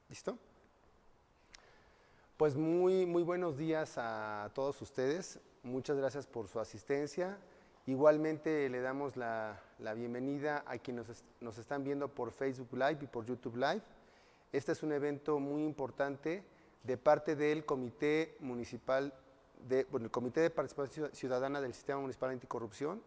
¿Listo? Pues muy buenos días a todos ustedes. Muchas gracias por su asistencia. Igualmente le damos la bienvenida a quienes nos están viendo por Facebook Live y por YouTube Live. Este es un evento muy importante de parte del Comité Municipal, el Comité de Participación Ciudadana del Sistema Municipal Anticorrupción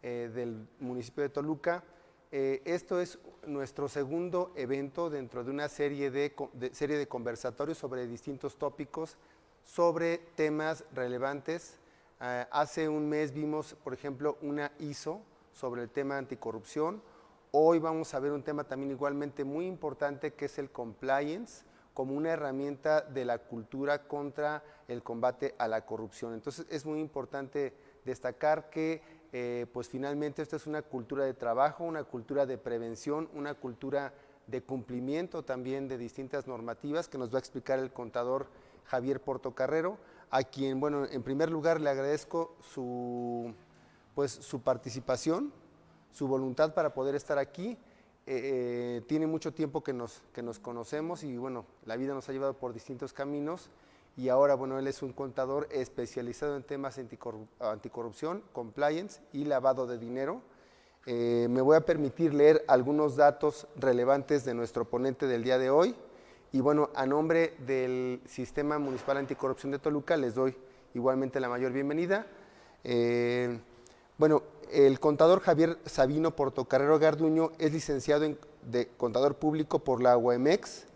del municipio de Toluca. Esto es nuestro segundo evento dentro de una serie de conversatorios sobre distintos tópicos, sobre temas relevantes. Hace un mes vimos, por ejemplo, una ISO sobre el tema anticorrupción. Hoy vamos a ver un tema también igualmente muy importante, que es el compliance, como una herramienta de la cultura contra el combate a la corrupción. Entonces es muy importante destacar que pues finalmente esto es una cultura de trabajo, una cultura de prevención, una cultura de cumplimiento también de distintas normativas que nos va a explicar el contador Javier Portocarrero, a quien, bueno, en primer lugar le agradezco su participación, su voluntad para poder estar aquí. Tiene mucho tiempo que nos conocemos y bueno, la vida nos ha llevado por distintos caminos y ahora, bueno, él es un contador especializado en temas anticorrupción, compliance y lavado de dinero. Me voy a permitir leer algunos datos relevantes de nuestro ponente del día de hoy y bueno, a nombre del Sistema Municipal Anticorrupción de Toluca les doy igualmente la mayor bienvenida. Bueno, el contador Javier Sabino Portocarrero Garduño es licenciado de Contador Público por la UAMX,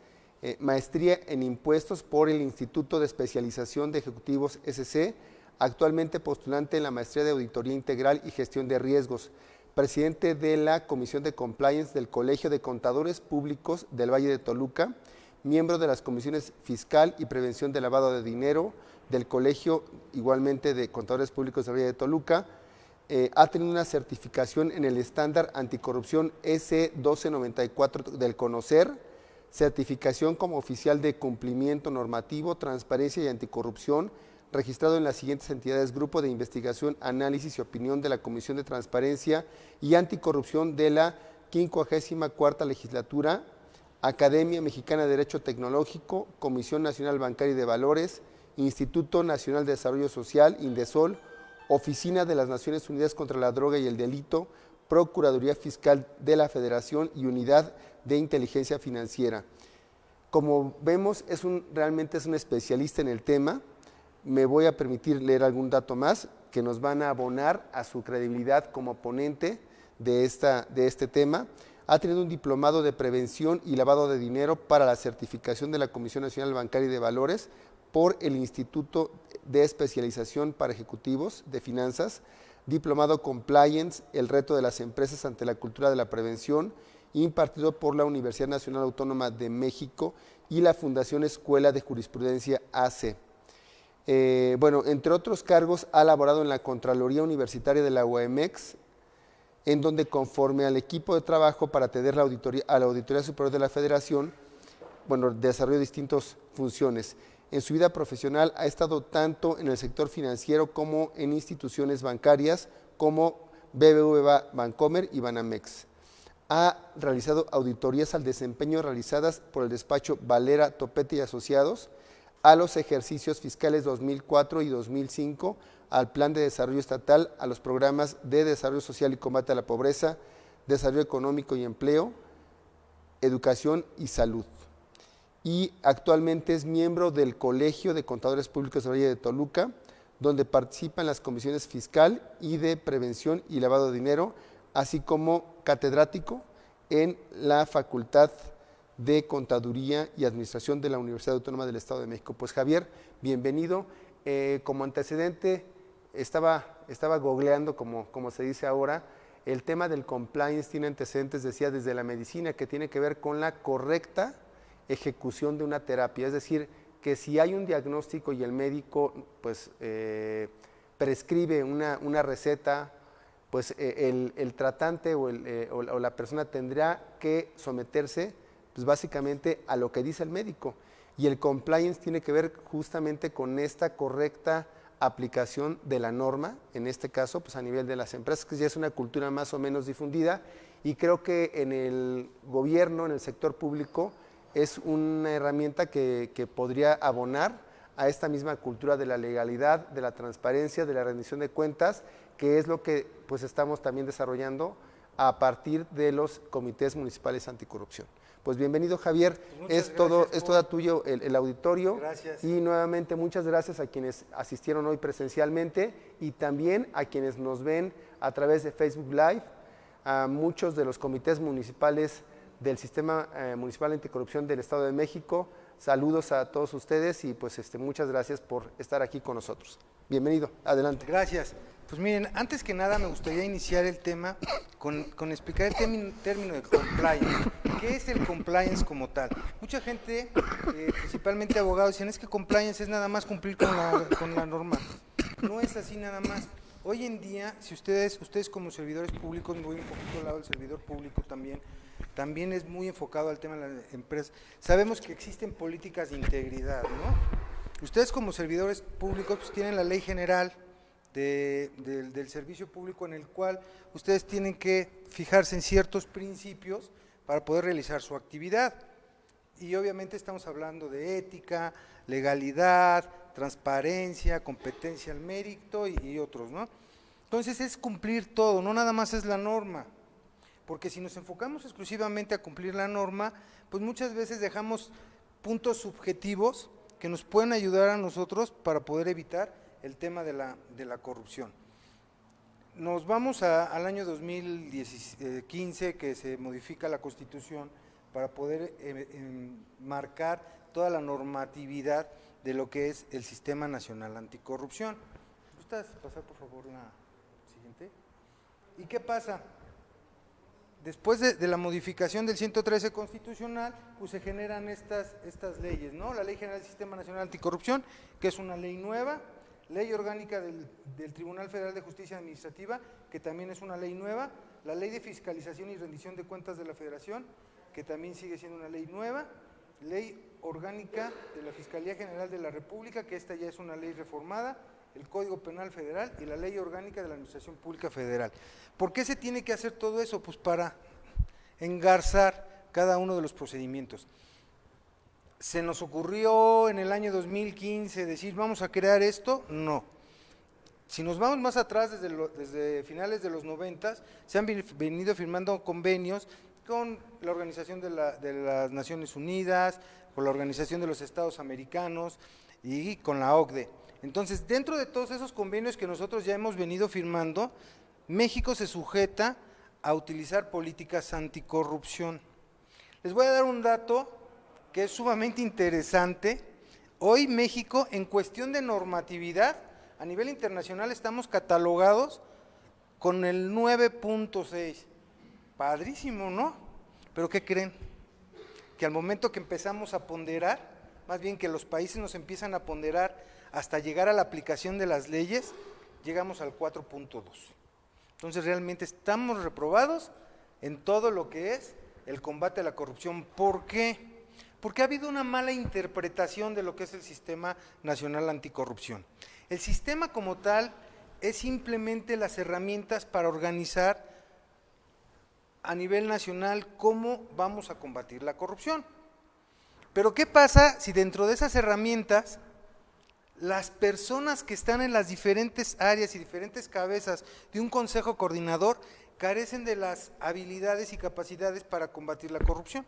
maestría en Impuestos por el Instituto de Especialización de Ejecutivos SC, actualmente postulante en la maestría de Auditoría Integral y Gestión de Riesgos, presidente de la Comisión de Compliance del Colegio de Contadores Públicos del Valle de Toluca, miembro de las comisiones Fiscal y Prevención de Lavado de Dinero del Colegio igualmente de Contadores Públicos del Valle de Toluca. Ha tenido una certificación en el estándar anticorrupción S1294 del CONOCER, certificación como oficial de cumplimiento normativo, transparencia y anticorrupción, registrado en las siguientes entidades: Grupo de Investigación, Análisis y Opinión de la Comisión de Transparencia y Anticorrupción de la 54ª Legislatura, Academia Mexicana de Derecho Tecnológico, Comisión Nacional Bancaria y de Valores, Instituto Nacional de Desarrollo Social, INDESOL, Oficina de las Naciones Unidas contra la Droga y el Delito, Procuraduría Fiscal de la Federación y Unidad de Inteligencia Financiera. Como vemos, realmente es un especialista en el tema. Me voy a permitir leer algún dato más que nos van a abonar a su credibilidad como ponente de este tema. Ha tenido un diplomado de prevención y lavado de dinero para la certificación de la Comisión Nacional Bancaria y de Valores por el Instituto de Especialización para Ejecutivos de Finanzas, diplomado Compliance, el reto de las empresas ante la cultura de la prevención, impartido por la Universidad Nacional Autónoma de México y la Fundación Escuela de Jurisprudencia AC. Bueno, entre otros cargos, ha laborado en la Contraloría Universitaria de la UAMX, en donde conforme al equipo de trabajo para atender a la Auditoría Superior de la Federación, bueno, desarrolló distintas funciones. En su vida profesional ha estado tanto en el sector financiero como en instituciones bancarias como BBVA Bancomer y Banamex. Ha realizado auditorías al desempeño realizadas por el despacho Valera, Topete y Asociados, a los ejercicios fiscales 2004 y 2005, al Plan de Desarrollo Estatal, a los programas de Desarrollo Social y Combate a la Pobreza, Desarrollo Económico y Empleo, Educación y Salud. Y actualmente es miembro del Colegio de Contadores Públicos de Valle de Toluca, donde participa en las comisiones fiscal y de prevención y lavado de dinero, así como catedrático en la Facultad de Contaduría y Administración de la Universidad Autónoma del Estado de México. Pues Javier, bienvenido. Como antecedente, estaba googleando, como se dice ahora, el tema del compliance tiene antecedentes, decía, desde la medicina, que tiene que ver con la correcta ejecución de una terapia, es decir, que si hay un diagnóstico y el médico pues prescribe una receta, pues el tratante o la persona tendrá que someterse pues básicamente a lo que dice el médico, y el compliance tiene que ver justamente con esta correcta aplicación de la norma, en este caso pues a nivel de las empresas, que ya es una cultura más o menos difundida, y creo que en el gobierno, en el sector público, es una herramienta que podría abonar a esta misma cultura de la legalidad, de la transparencia, de la rendición de cuentas, que es lo que pues estamos también desarrollando a partir de los comités municipales anticorrupción. Pues bienvenido, Javier, es todo tuyo el auditorio. Gracias. Y nuevamente muchas gracias a quienes asistieron hoy presencialmente y también a quienes nos ven a través de Facebook Live, a muchos de los comités municipales del Sistema Municipal Anticorrupción del Estado de México. Saludos a todos ustedes y pues muchas gracias por estar aquí con nosotros. Bienvenido, adelante. Gracias. Pues miren, antes que nada me gustaría iniciar el tema con explicar el término de compliance. ¿Qué es el compliance como tal? Mucha gente, principalmente abogados, dicen es que compliance es nada más cumplir con la norma. No es así nada más. Hoy en día, si ustedes como servidores públicos, me voy un poquito al lado del servidor público también es muy enfocado al tema de las empresas. Sabemos que existen políticas de integridad, ¿no? Ustedes como servidores públicos pues, tienen la ley general del servicio público en el cual ustedes tienen que fijarse en ciertos principios para poder realizar su actividad. Y obviamente estamos hablando de ética, legalidad, transparencia, competencia al mérito y otros, ¿no? Entonces es cumplir todo, no nada más es la norma. Porque si nos enfocamos exclusivamente a cumplir la norma, pues muchas veces dejamos puntos subjetivos que nos pueden ayudar a nosotros para poder evitar el tema de la corrupción. Nos vamos al año 2015 que se modifica la Constitución para poder marcar toda la normatividad de lo que es el Sistema Nacional Anticorrupción. ¿Gustas pasar por favor la siguiente? ¿Y qué pasa? Después de la modificación del 113 constitucional, pues se generan estas leyes, ¿no? La Ley General del Sistema Nacional Anticorrupción, que es una ley nueva, Ley Orgánica del Tribunal Federal de Justicia Administrativa, que también es una ley nueva, la Ley de Fiscalización y Rendición de Cuentas de la Federación, que también sigue siendo una ley nueva, Ley Orgánica de la Fiscalía General de la República, que esta ya es una ley reformada, el Código Penal Federal y la Ley Orgánica de la Administración Pública Federal. ¿Por qué se tiene que hacer todo eso? Pues para engarzar cada uno de los procedimientos. ¿Se nos ocurrió en el año 2015 decir vamos a crear esto? No. Si nos vamos más atrás, desde finales de los 90, se han venido firmando convenios con la Organización de las Naciones Unidas, con la Organización de los Estados Americanos y con la OCDE. Entonces, dentro de todos esos convenios que nosotros ya hemos venido firmando, México se sujeta a utilizar políticas anticorrupción. Les voy a dar un dato que es sumamente interesante. Hoy México, en cuestión de normatividad, a nivel internacional estamos catalogados con el 9.6. Padrísimo, ¿no? Pero ¿qué creen? Que al momento que empezamos a ponderar, más bien que los países nos empiezan a ponderar hasta llegar a la aplicación de las leyes, llegamos al 4.2. Entonces realmente estamos reprobados en todo lo que es el combate a la corrupción. ¿Por qué? Porque ha habido una mala interpretación de lo que es el Sistema Nacional Anticorrupción. El sistema como tal es simplemente las herramientas para organizar a nivel nacional cómo vamos a combatir la corrupción. Pero ¿qué pasa si dentro de esas herramientas las personas que están en las diferentes áreas y diferentes cabezas de un consejo coordinador carecen de las habilidades y capacidades para combatir la corrupción?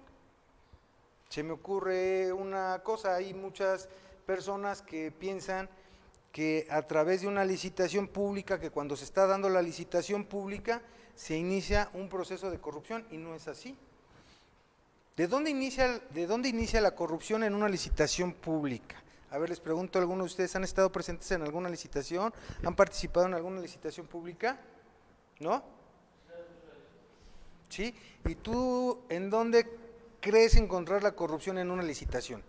Se me ocurre una cosa, hay muchas personas que piensan que a través de una licitación pública, que cuando se está dando la licitación pública, se inicia un proceso de corrupción y no es así. ¿De dónde inicia la corrupción en una licitación pública? A ver, les pregunto, ¿algunos de ustedes han estado presentes en alguna licitación? ¿Han participado en alguna licitación pública? ¿No? ¿Sí? ¿Y tú en dónde crees encontrar la corrupción en una licitación?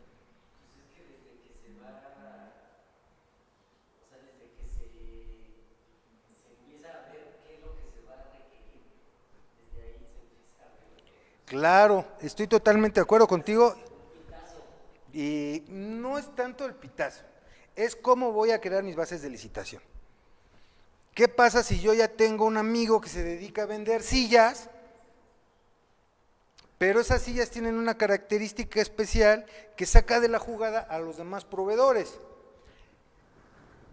Claro, estoy totalmente de acuerdo contigo. Y no es tanto el pitazo, es cómo voy a crear mis bases de licitación. ¿Qué pasa si yo ya tengo un amigo que se dedica a vender sillas, pero esas sillas tienen una característica especial que saca de la jugada a los demás proveedores.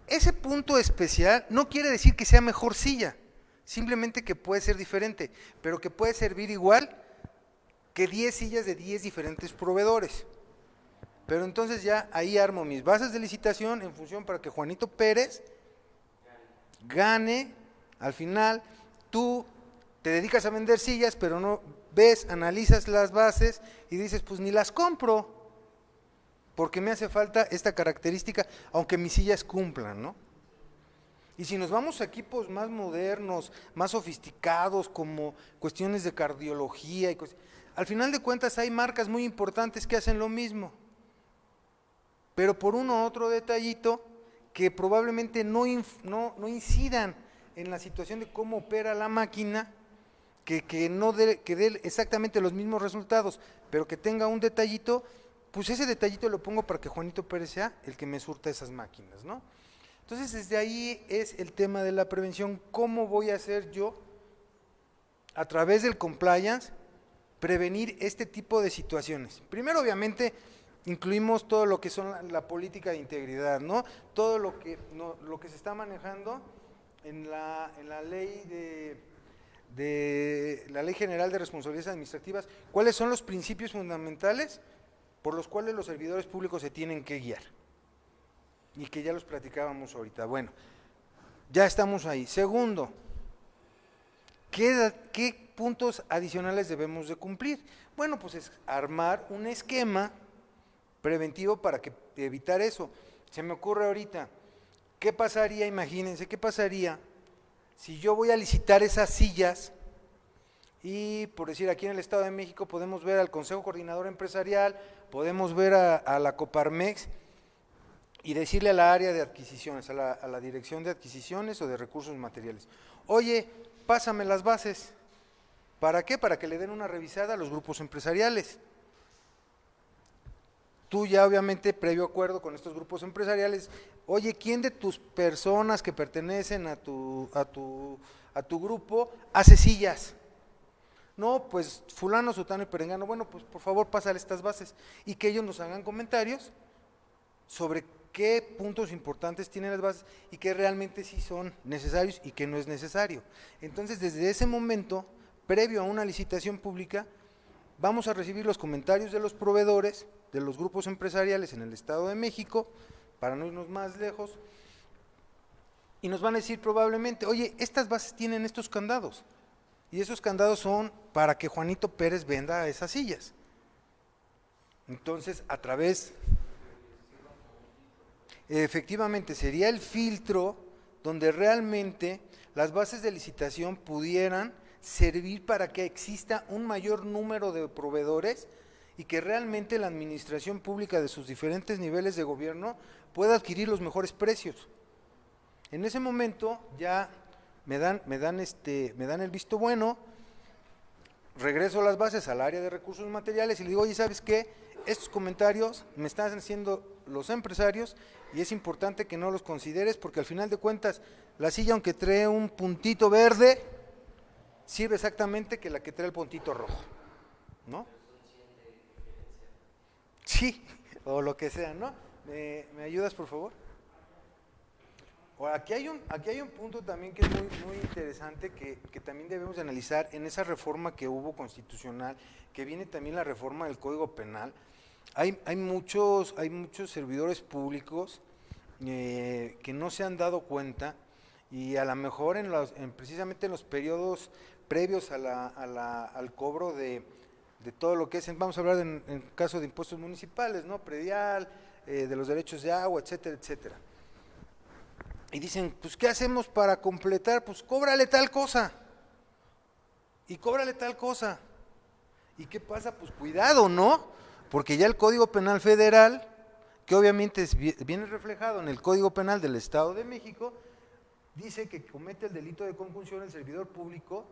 Ese punto especial no quiere decir que sea mejor silla, simplemente que puede ser diferente, pero que puede servir igual que 10 sillas de 10 diferentes proveedores. Pero entonces ya ahí armo mis bases de licitación en función para que Juanito Pérez gane. Al final tú te dedicas a vender sillas, pero no ves, analizas las bases y dices, pues ni las compro, porque me hace falta esta característica, aunque mis sillas cumplan, ¿no? Y si nos vamos a equipos más modernos, más sofisticados, como cuestiones de cardiología, al final de cuentas hay marcas muy importantes que hacen lo mismo, pero por uno u otro detallito que probablemente no incidan en la situación de cómo opera la máquina, que dé exactamente los mismos resultados, pero que tenga un detallito, pues ese detallito lo pongo para que Juanito Pérez sea el que me surta esas máquinas, ¿no? Entonces, desde ahí es el tema de la prevención. ¿Cómo voy a hacer yo, a través del compliance, prevenir este tipo de situaciones? Primero, obviamente, incluimos todo lo que son la política de integridad, ¿no? Todo lo que se está manejando en la ley la Ley General de Responsabilidades Administrativas. ¿Cuáles son los principios fundamentales por los cuales los servidores públicos se tienen que guiar? Y que ya los platicábamos ahorita. Bueno, ya estamos ahí. Segundo, ¿qué puntos adicionales debemos de cumplir? Bueno, pues es armar un esquema preventivo para evitar eso. Se me ocurre ahorita, ¿qué pasaría? Imagínense, ¿qué pasaría si yo voy a licitar esas sillas? Y por decir, aquí en el Estado de México podemos ver al Consejo Coordinador Empresarial, podemos ver a la Coparmex y decirle a la área de adquisiciones, a la Dirección de Adquisiciones o de Recursos Materiales, oye, pásame las bases. ¿Para qué? Para que le den una revisada a los grupos empresariales. Tú ya obviamente, previo acuerdo con estos grupos empresariales, oye, ¿quién de tus personas que pertenecen a tu grupo hace sillas? No, pues fulano, sutano y perengano. Bueno, pues por favor pásale estas bases y que ellos nos hagan comentarios sobre qué puntos importantes tienen las bases y qué realmente sí son necesarios y qué no es necesario. Entonces, desde ese momento, previo a una licitación pública, vamos a recibir los comentarios de los proveedores, de los grupos empresariales en el Estado de México, para no irnos más lejos, y nos van a decir probablemente, oye, estas bases tienen estos candados, y esos candados son para que Juanito Pérez venda esas sillas. Entonces, a través, efectivamente, sería el filtro donde realmente las bases de licitación pudieran servir para que exista un mayor número de proveedores y que realmente la administración pública de sus diferentes niveles de gobierno pueda adquirir los mejores precios. En ese momento ya me dan el visto bueno, regreso las bases al área de recursos materiales y le digo, oye, ¿sabes qué? Estos comentarios me están haciendo los empresarios y es importante que no los consideres porque al final de cuentas la silla, aunque trae un puntito verde, sirve exactamente que la que trae el puntito rojo, ¿no? Sí, o lo que sea, ¿no? ¿Me ayudas, por favor? Ahora, aquí hay un punto también que es muy interesante que también debemos de analizar en esa reforma que hubo constitucional, que viene también la reforma del Código Penal. Hay muchos servidores públicos que no se han dado cuenta y a lo mejor precisamente en los periodos previos al cobro de todo lo que es, vamos a hablar en caso de impuestos municipales, ¿no? Predial, de los derechos de agua, etcétera, etcétera. Y dicen, pues, ¿qué hacemos para completar? Pues, cóbrale tal cosa. Y cóbrale tal cosa. ¿Y qué pasa? Pues, cuidado, ¿no? Porque ya el Código Penal Federal, que obviamente viene reflejado en el Código Penal del Estado de México, dice que comete el delito de conjunción el servidor público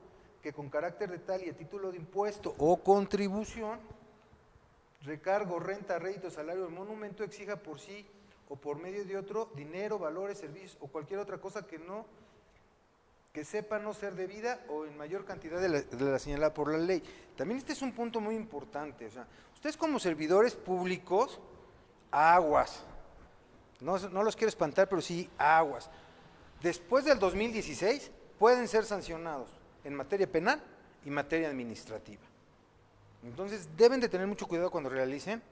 que con carácter de tal y a título de impuesto o contribución, recargo, renta, rédito, salario o monumento exija por sí o por medio de otro dinero, valores, servicios o cualquier otra cosa que no que sepa no ser debida o en mayor cantidad de la señalada por la ley. También este es un punto muy importante, o sea, ustedes como servidores públicos, aguas, no los quiero espantar, pero sí aguas. Después del 2016 pueden ser sancionados en materia penal y materia administrativa. Entonces deben de tener mucho cuidado cuando realicen,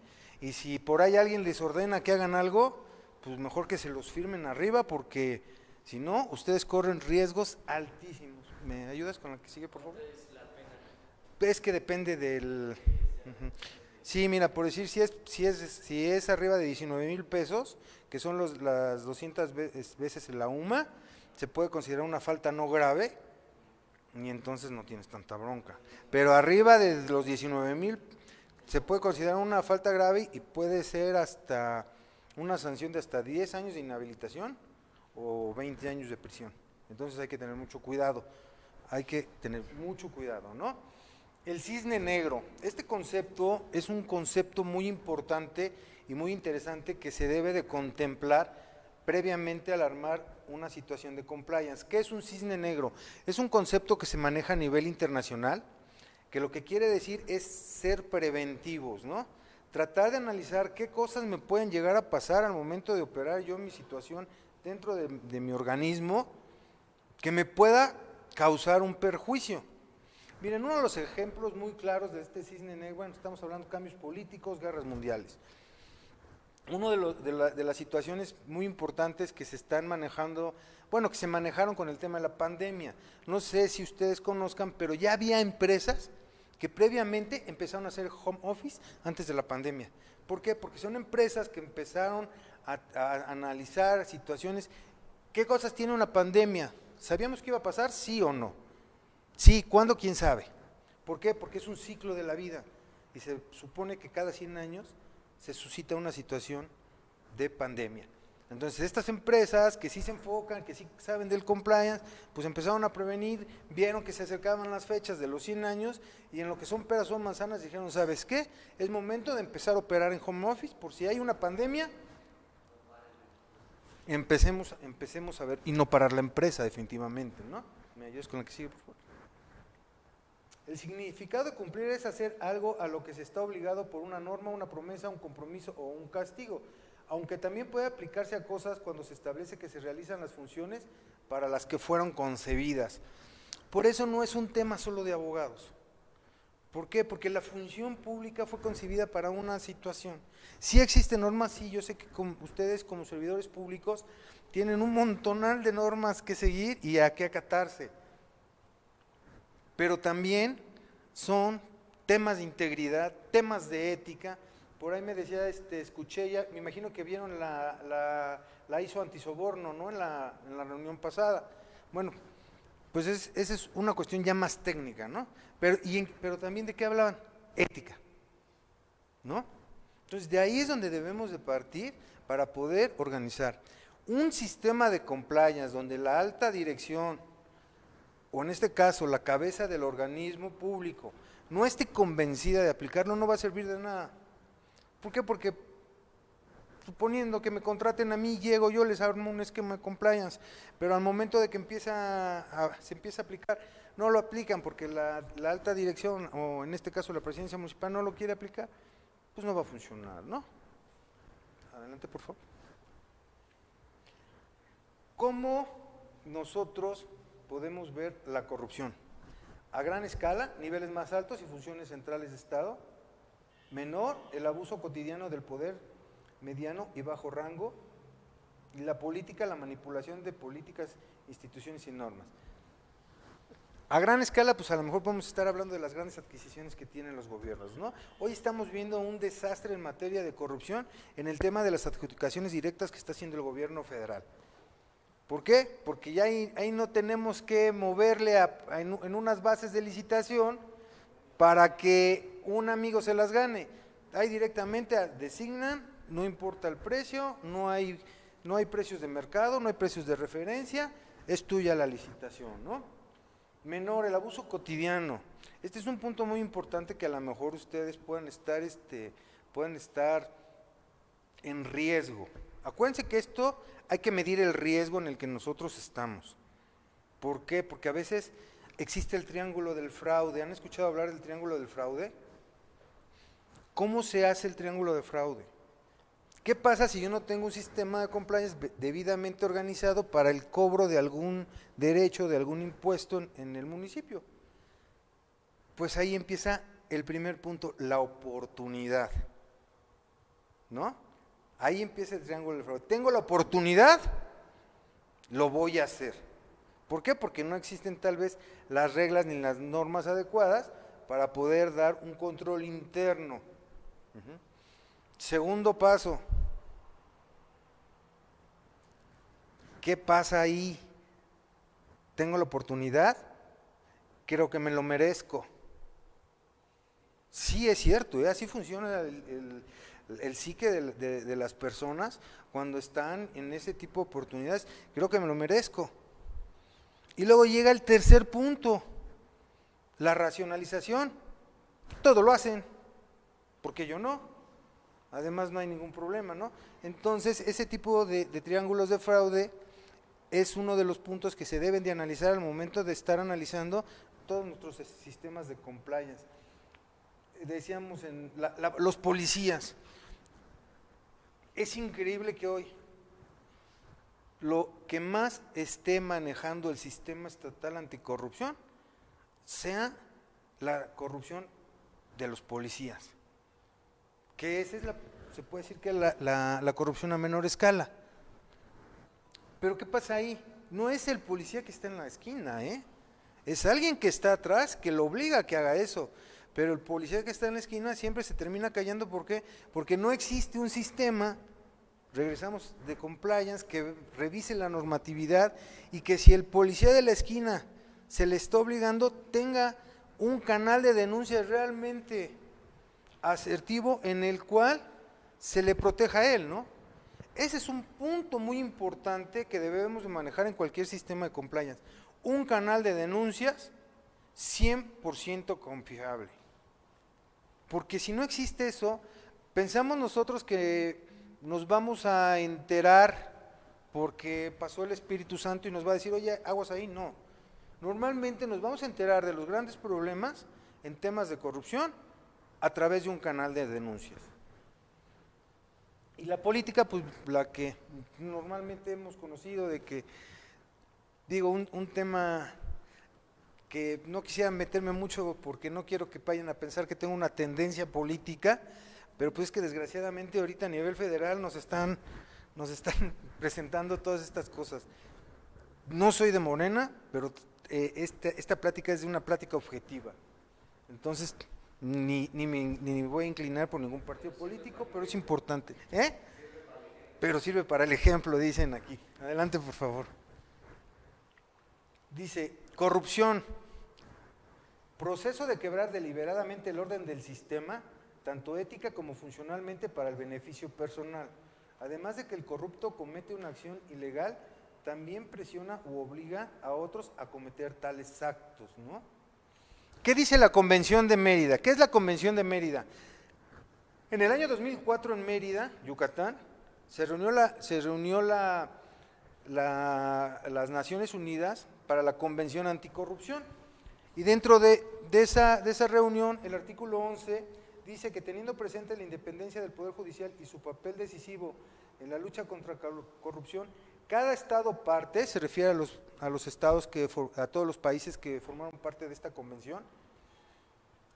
y si por ahí alguien les ordena que hagan algo, pues mejor que se los firmen arriba, porque si no, ustedes corren riesgos altísimos. ¿Me ayudas con la que sigue, por favor? Es que depende del... Uh-huh. Sí, mira, por decir, si es arriba de 19,000 pesos, que son las 200 veces en la UMA, se puede considerar una falta no grave, y entonces no tienes tanta bronca. Pero arriba de los 19,000 se puede considerar una falta grave y puede ser hasta una sanción de hasta 10 años de inhabilitación o 20 años de prisión. Entonces hay que tener mucho cuidado, ¿no? El cisne negro, este concepto es un concepto muy importante y muy interesante que se debe de contemplar previamente al armar una situación de compliance. ¿Qué es un cisne negro? Es un concepto que se maneja a nivel internacional, que lo que quiere decir es ser preventivos, ¿no? Tratar de analizar qué cosas me pueden llegar a pasar al momento de operar yo mi situación dentro de mi organismo que me pueda causar un perjuicio. Miren, uno de los ejemplos muy claros de este cisne negro, bueno, estamos hablando de cambios políticos, guerras mundiales. Una de las situaciones muy importantes que se están manejando, bueno, que se manejaron con el tema de la pandemia. No sé si ustedes conozcan, pero ya había empresas que previamente empezaron a hacer home office antes de la pandemia. ¿Por qué? Porque son empresas que empezaron a analizar situaciones. ¿Qué cosas tiene una pandemia? ¿Sabíamos que iba a pasar? ¿Sí o no? Sí, ¿cuándo? ¿Quién sabe? ¿Por qué? Porque es un ciclo de la vida y se supone que cada 100 años se suscita una situación de pandemia. Entonces estas empresas que sí se enfocan, que sí saben del compliance, pues empezaron a prevenir, vieron que se acercaban las fechas de los 100 años y en lo que son peras o manzanas dijeron, ¿sabes qué? Es momento de empezar a operar en home office por si hay una pandemia, empecemos a ver, y no parar la empresa definitivamente, ¿no? ¿Me ayudas con la que sigue, por favor? El significado de cumplir es hacer algo a lo que se está obligado por una norma, una promesa, un compromiso o un castigo, aunque también puede aplicarse a cosas cuando se establece que se realizan las funciones para las que fueron concebidas. Por eso no es un tema solo de abogados. ¿Por qué? Porque la función pública fue concebida para una situación. Sí existen normas, sí, yo sé que ustedes como servidores públicos tienen un montonal de normas que seguir y a qué acatarse. Pero también son temas de integridad, temas de ética. Por ahí me decía, escuché ya, me imagino que vieron la ISO antisoborno, ¿no? En la reunión pasada. Bueno, pues esa es una cuestión ya más técnica, ¿no? Pero también ¿de qué hablaban? Ética, ¿no? Entonces de ahí es donde debemos de partir para poder organizar un sistema de compliance donde la alta dirección, o en este caso la cabeza del organismo público, no esté convencida de aplicarlo, no va a servir de nada. ¿Por qué? Porque suponiendo que me contraten a mí, llego, yo les armo un esquema de compliance, pero al momento de que se empieza a aplicar, no lo aplican porque la alta dirección, o en este caso la presidencia municipal, no lo quiere aplicar, pues no va a funcionar, ¿no? Adelante, por favor. ¿Cómo nosotros podemos ver la corrupción? A gran escala, niveles más altos y funciones centrales de Estado. Menor, el abuso cotidiano del poder, mediano y bajo rango. Y la política, la manipulación de políticas, instituciones y normas. A gran escala, pues a lo mejor podemos estar hablando de las grandes adquisiciones que tienen los gobiernos, ¿no? Hoy estamos viendo un desastre en materia de corrupción en el tema de las adjudicaciones directas que está haciendo el gobierno federal. ¿Por qué? Porque ya ahí no tenemos que moverle en unas bases de licitación para que un amigo se las gane. Ahí directamente designan, no importa el precio, no hay precios de mercado, no hay precios de referencia, es tuya la licitación, ¿no? Menor, el abuso cotidiano. Este es un punto muy importante que a lo mejor ustedes puedan estar en riesgo. Acuérdense que esto hay que medir el riesgo en el que nosotros estamos. ¿Por qué? Porque a veces existe el triángulo del fraude. ¿Han escuchado hablar del triángulo del fraude? ¿Cómo se hace el triángulo de fraude? ¿Qué pasa si yo no tengo un sistema de compliance debidamente organizado para el cobro de algún derecho, de algún impuesto en el municipio? Pues ahí empieza el primer punto, la oportunidad, ¿no? Ahí empieza el triángulo del fraude. Tengo la oportunidad, lo voy a hacer. ¿Por qué? Porque no existen tal vez las reglas ni las normas adecuadas para poder dar un control interno. Segundo paso, ¿qué pasa ahí? Tengo la oportunidad, creo que me lo merezco. Sí es cierto, así funciona el psique de las personas cuando están en ese tipo de oportunidades, creo que me lo merezco. Y luego llega el tercer punto, la racionalización. Todo lo hacen, porque yo no. Además no hay ningún problema, ¿no? Entonces ese tipo de triángulos de fraude es uno de los puntos que se deben de analizar al momento de estar analizando todos nuestros sistemas de compliance. Decíamos los policías. Es increíble que hoy lo que más esté manejando el sistema estatal anticorrupción sea la corrupción de los policías. Que esa es se puede decir que la corrupción a menor escala. Pero ¿qué pasa ahí? No es el policía que está en la esquina, es alguien que está atrás que lo obliga a que haga eso. Pero el policía que está en la esquina siempre se termina callando. ¿Por qué? Porque no existe un sistema, regresamos, de compliance que revise la normatividad y que si el policía de la esquina se le está obligando, tenga un canal de denuncia realmente asertivo en el cual se le proteja a él, ¿no? Ese es un punto muy importante que debemos de manejar en cualquier sistema de compliance. Un canal de denuncias 100% confiable. Porque si no existe eso, pensamos nosotros que nos vamos a enterar porque pasó el Espíritu Santo y nos va a decir, oye, aguas ahí. No. Normalmente nos vamos a enterar de los grandes problemas en temas de corrupción a través de un canal de denuncias. Y la política, pues la que normalmente hemos conocido de que, digo, un tema que no quisiera meterme mucho porque no quiero que vayan a pensar que tengo una tendencia política, pero pues es que desgraciadamente ahorita a nivel federal nos están presentando todas estas cosas. No soy de Morena, pero esta plática es de una plática objetiva. Entonces, ni me voy a inclinar por ningún partido político, pero es importante. Pero sirve para el ejemplo, dicen aquí. Adelante, por favor. Dice, corrupción, proceso de quebrar deliberadamente el orden del sistema, tanto ética como funcionalmente para el beneficio personal. Además de que el corrupto comete una acción ilegal, también presiona u obliga a otros a cometer tales actos, ¿no? ¿Qué dice la Convención de Mérida? ¿Qué es la Convención de Mérida? En el año 2004 en Mérida, Yucatán, se reunió las Naciones Unidas para la Convención Anticorrupción. Y dentro de esa reunión, el artículo 11 dice que teniendo presente la independencia del Poder Judicial y su papel decisivo en la lucha contra la corrupción, cada estado parte, se refiere a los estados, a todos los países que formaron parte de esta convención,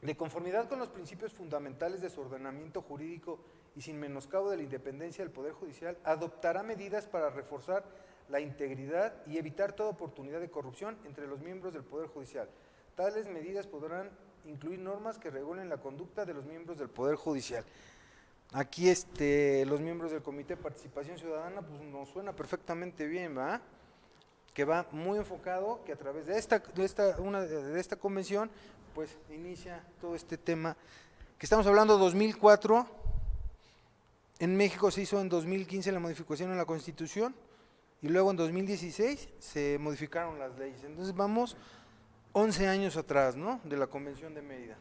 de conformidad con los principios fundamentales de su ordenamiento jurídico y sin menoscabo de la independencia del Poder Judicial, adoptará medidas para reforzar la integridad y evitar toda oportunidad de corrupción entre los miembros del Poder Judicial. Tales medidas podrán incluir normas que regulen la conducta de los miembros del Poder Judicial. Aquí los miembros del Comité de Participación Ciudadana, pues nos suena perfectamente bien, ¿verdad? Que va muy enfocado, que a través de esta convención, pues inicia todo este tema, que estamos hablando de 2004, en México se hizo en 2015 la modificación en la Constitución, y luego en 2016 se modificaron las leyes. Entonces vamos 11 años atrás, ¿no?, de la Convención de Mérida.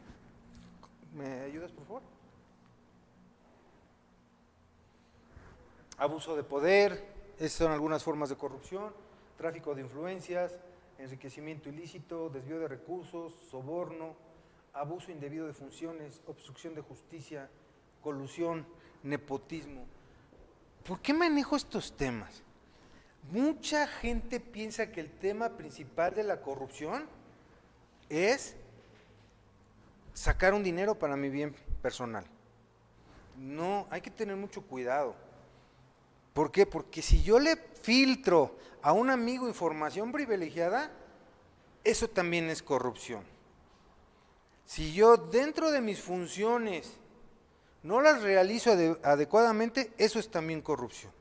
¿Me ayudas, por favor? Abuso de poder, esas son algunas formas de corrupción, tráfico de influencias, enriquecimiento ilícito, desvío de recursos, soborno, abuso indebido de funciones, obstrucción de justicia, colusión, nepotismo. ¿Por qué manejo estos temas? Mucha gente piensa que el tema principal de la corrupción es sacar un dinero para mi bien personal. No, hay que tener mucho cuidado. ¿Por qué? Porque si yo le filtro a un amigo información privilegiada, eso también es corrupción. Si yo dentro de mis funciones no las realizo adecuadamente, eso es también corrupción.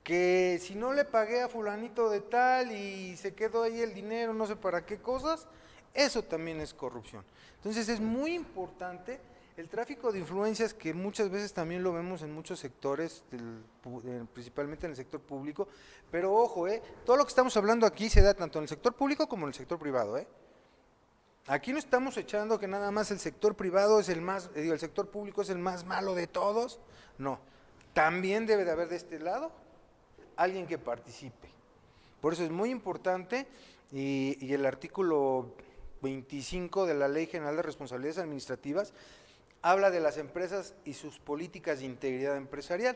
Que si no le pagué a fulanito de tal y se quedó ahí el dinero, no sé para qué cosas, eso también es corrupción. Entonces es muy importante el tráfico de influencias, que muchas veces también lo vemos en muchos sectores, principalmente en el sector público, pero ojo, todo lo que estamos hablando aquí se da tanto en el sector público como en el sector privado. Aquí no estamos echando que nada más el sector privado es el más, el sector público es el más malo de todos, no, también debe de haber de este lado alguien que participe. Por eso es muy importante, y el artículo 25 de la Ley General de Responsabilidades Administrativas habla de las empresas y sus políticas de integridad empresarial.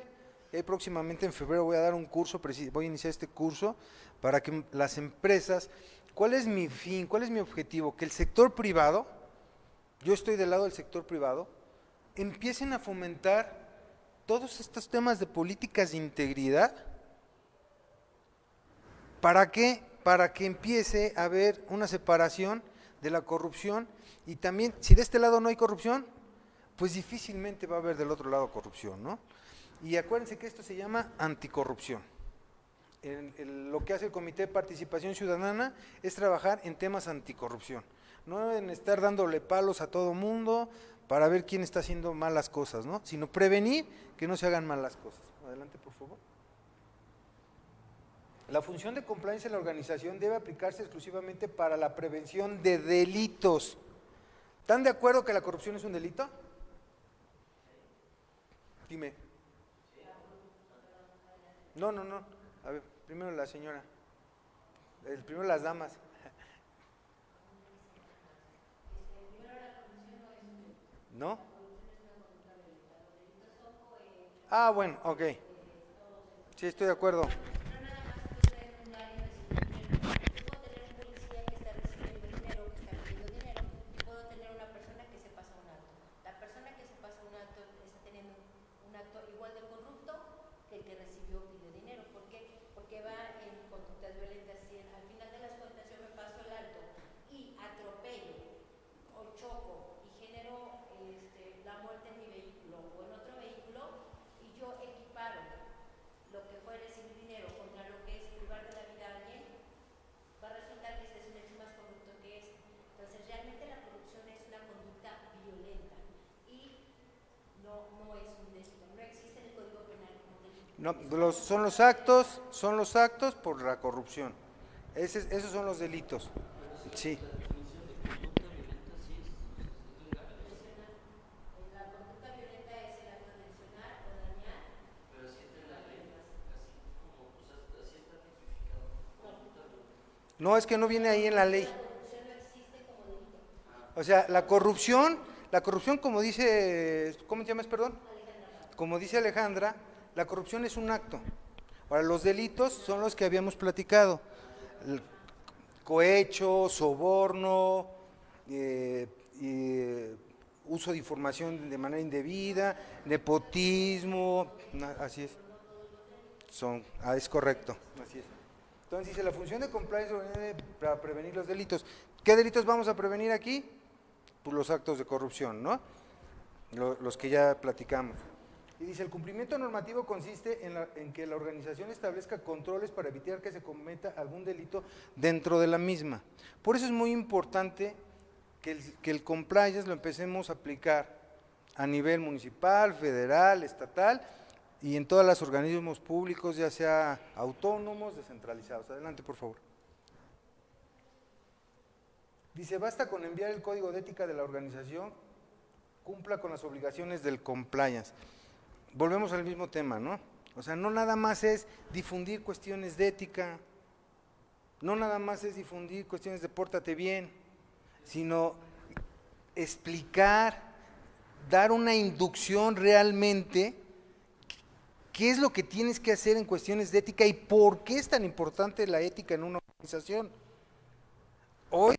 Y próximamente en febrero voy a dar un curso, voy a iniciar este curso para que las empresas, ¿cuál es mi fin, cuál es mi objetivo? Que el sector privado, yo estoy del lado del sector privado, empiecen a fomentar todos estos temas de políticas de integridad. ¿Para qué? Para que empiece a haber una separación de la corrupción, y también, si de este lado no hay corrupción, pues difícilmente va a haber del otro lado corrupción, ¿no? Y acuérdense que esto se llama anticorrupción. Lo que hace el Comité de Participación Ciudadana es trabajar en temas anticorrupción, no en estar dándole palos a todo mundo para ver quién está haciendo malas cosas, ¿no? Sino prevenir que no se hagan malas cosas. Adelante, por favor. La función de compliance en la organización debe aplicarse exclusivamente para la prevención de delitos. ¿Están de acuerdo que la corrupción es un delito? Dime. No. A ver, primero la señora. Primero las damas. ¿No? Ah, bueno, ok. Sí, estoy de acuerdo. No, son los actos por la corrupción. Esos son los delitos. Sí. No, es que no viene ahí en la ley. O sea, la corrupción como dice, ¿cómo te llamas, perdón? Como dice Alejandra, la corrupción es un acto. Ahora, los delitos son los que habíamos platicado. El cohecho, soborno, uso de información de manera indebida, nepotismo, así es. Es correcto, así es. Entonces dice, la función de compliance para prevenir los delitos. ¿Qué delitos vamos a prevenir aquí? Pues los actos de corrupción, ¿no? Los que ya platicamos. Y dice, el cumplimiento normativo consiste en que la organización establezca controles para evitar que se cometa algún delito dentro de la misma. Por eso es muy importante que el compliance lo empecemos a aplicar a nivel municipal, federal, estatal y en todos los organismos públicos, ya sea autónomos, descentralizados. Adelante, por favor. Dice, basta con enviar el código de ética de la organización, cumpla con las obligaciones del compliance. Volvemos al mismo tema, ¿no? O sea, no nada más es difundir cuestiones de ética, no nada más es difundir cuestiones de pórtate bien, sino explicar, dar una inducción realmente, qué es lo que tienes que hacer en cuestiones de ética y por qué es tan importante la ética en una organización. Hoy,